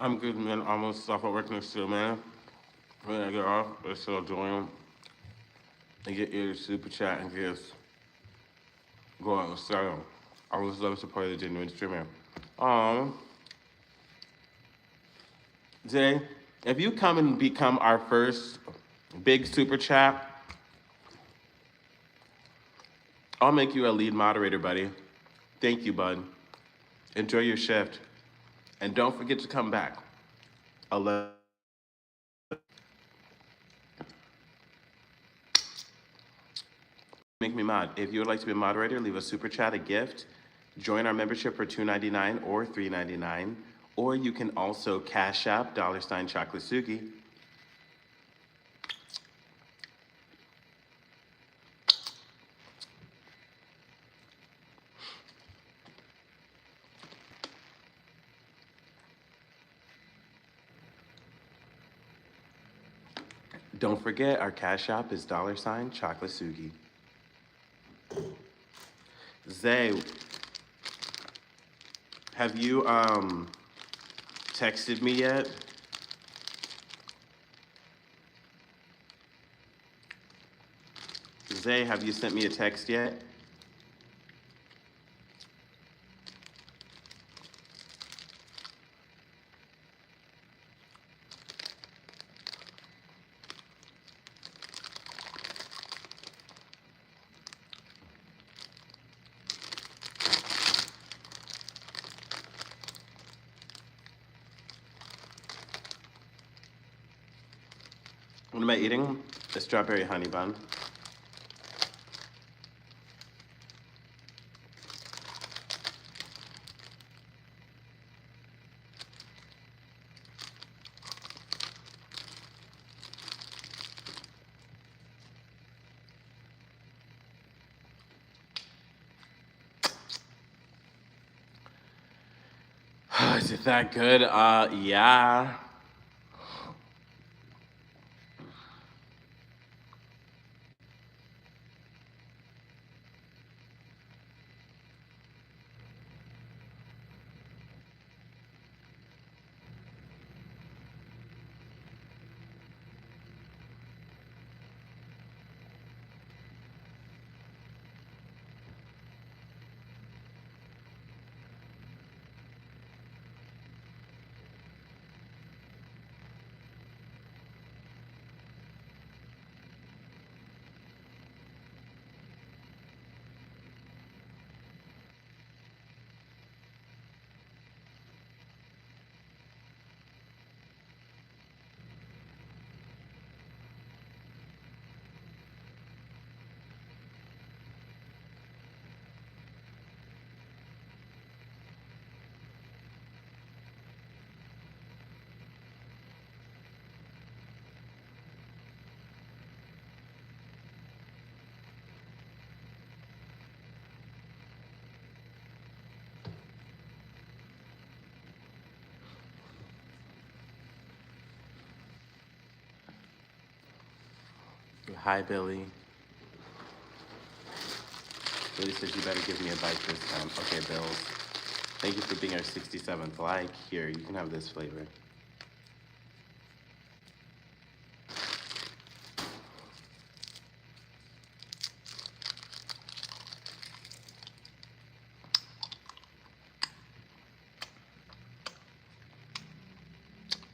I'm good, man. Almost off of work next to man. When I get off, I still doing and get your super chat and just go out and start them. I always love supporting the genuine streamer. Um, Jay, if you come and become our first big super chat, I'll make you a lead moderator, buddy. Thank you, bud. Enjoy your shift. And don't forget to come back. I'll make me mod. If you would like to be a moderator, leave a super chat, a gift, join our membership for $2.99 or $3.99, or you can also cash app $ChocolateSugi. Don't forget our cash app is $ChocolateSugi. Zay, have you texted me yet? Zay, have you sent me a text yet? What am I eating? A strawberry honey bun. Is it that good? Yeah. Hi, Billy. Billy says you better give me a bite this time. Okay, Bills. Thank you for being our 67th like. Here, you can have this flavor.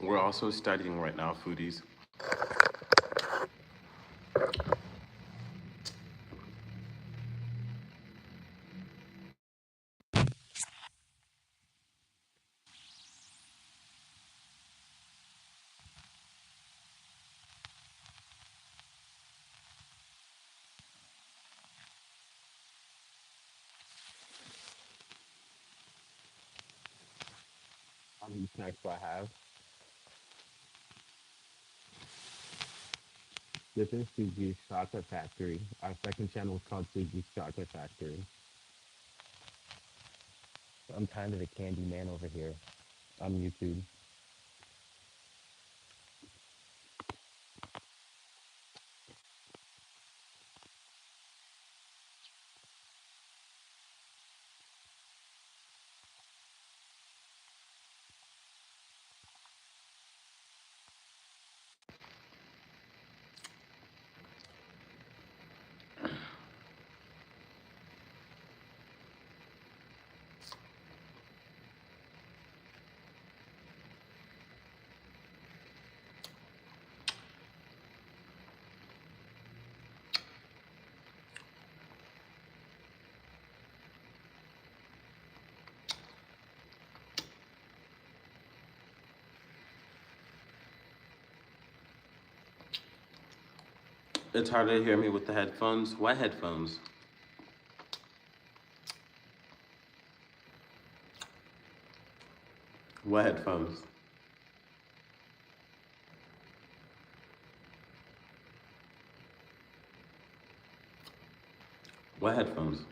We're also studying right now, Foodies. How many snacks do I have? This is SUGI'S Chocolate Factory. Our second channel is called SUGI'S Chocolate Factory. I'm kind of a candy man over here on YouTube. It's hard to hear me with the headphones. What headphones? What headphones? What headphones?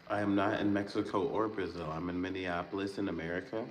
I am not in Mexico or Brazil. I'm in Minneapolis in America.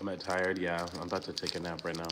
Am I tired? Yeah, I'm about to take a nap right now.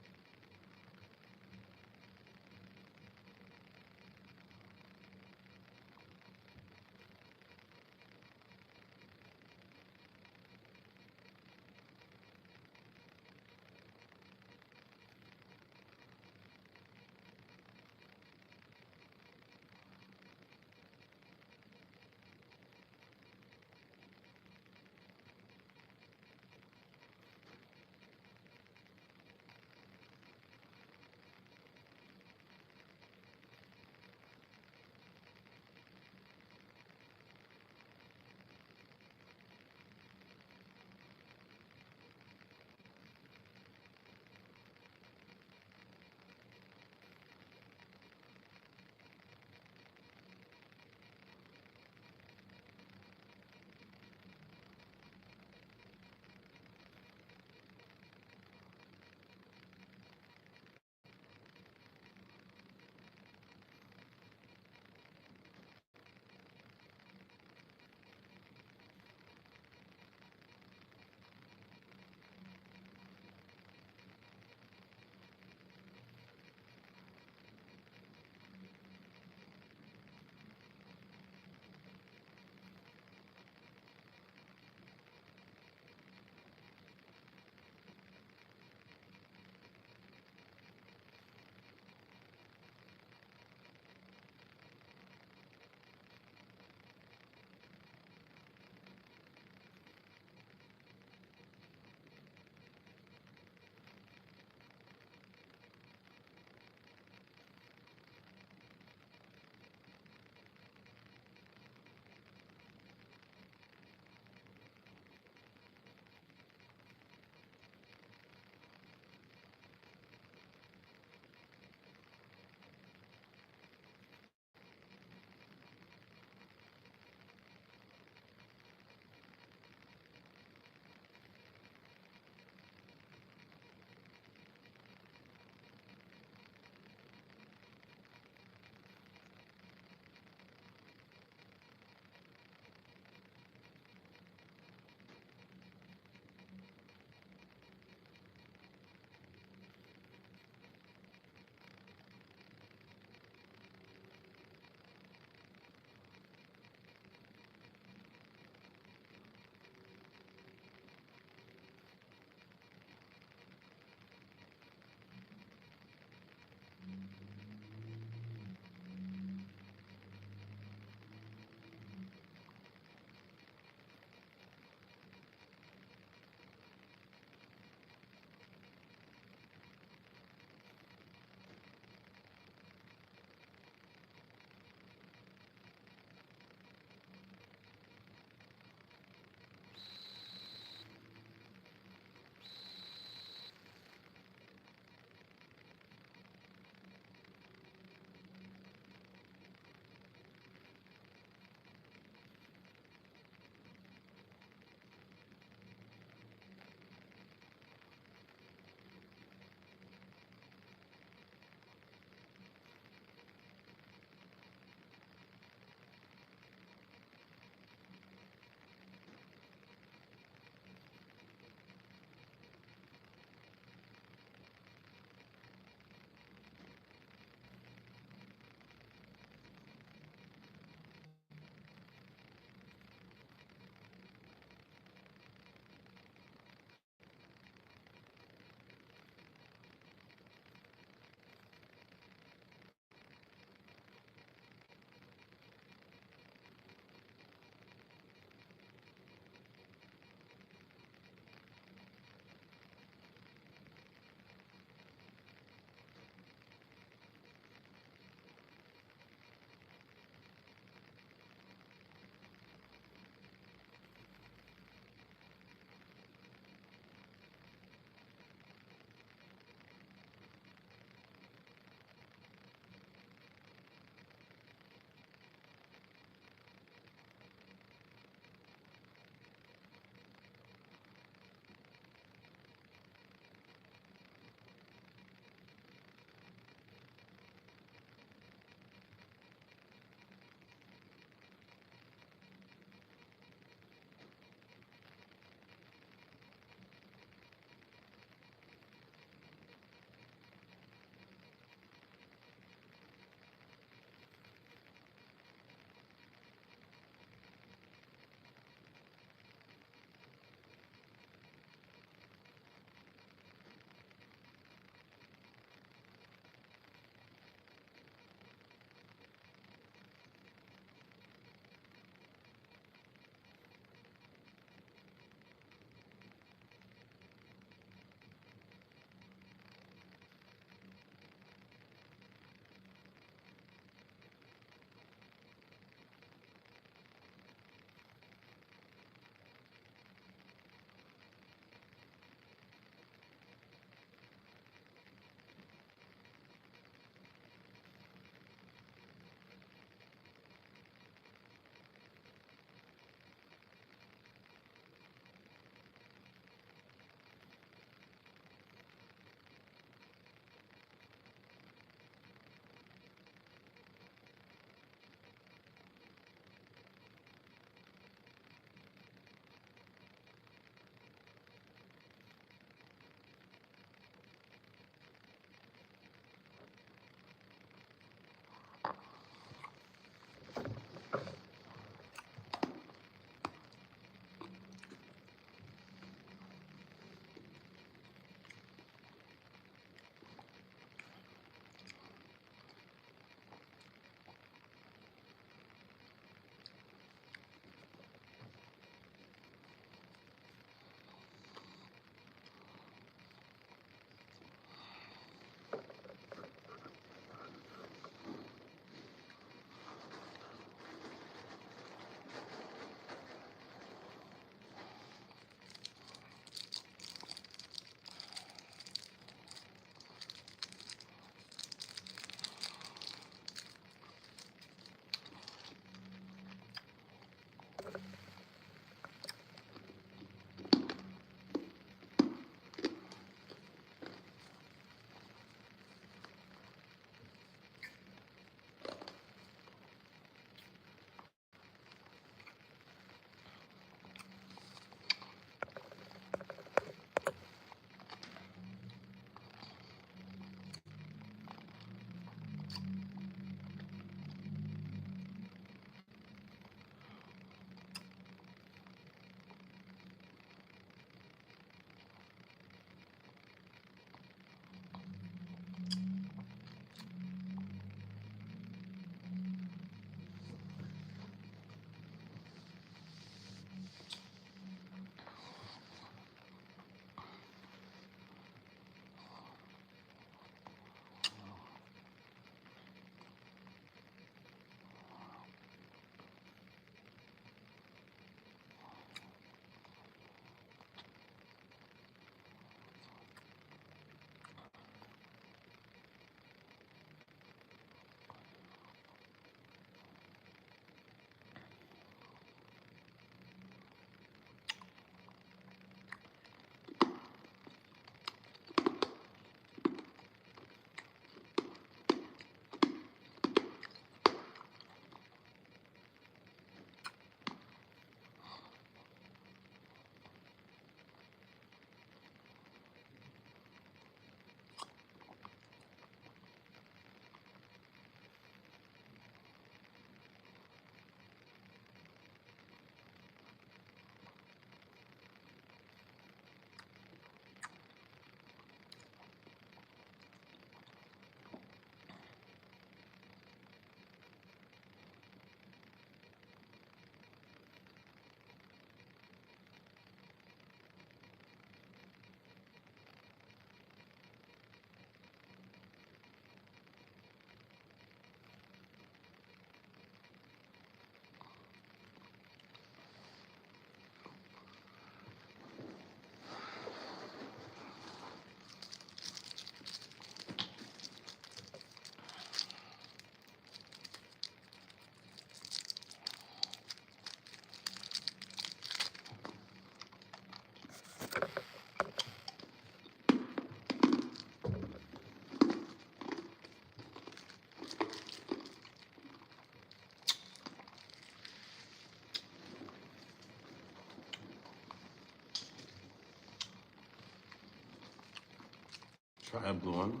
Try a blue one.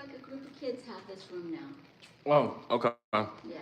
like a group of kids have this room now. Oh, okay. Yeah.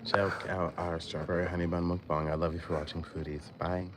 Check out our strawberry honey bun mukbang. I love you for watching Foodies. Bye.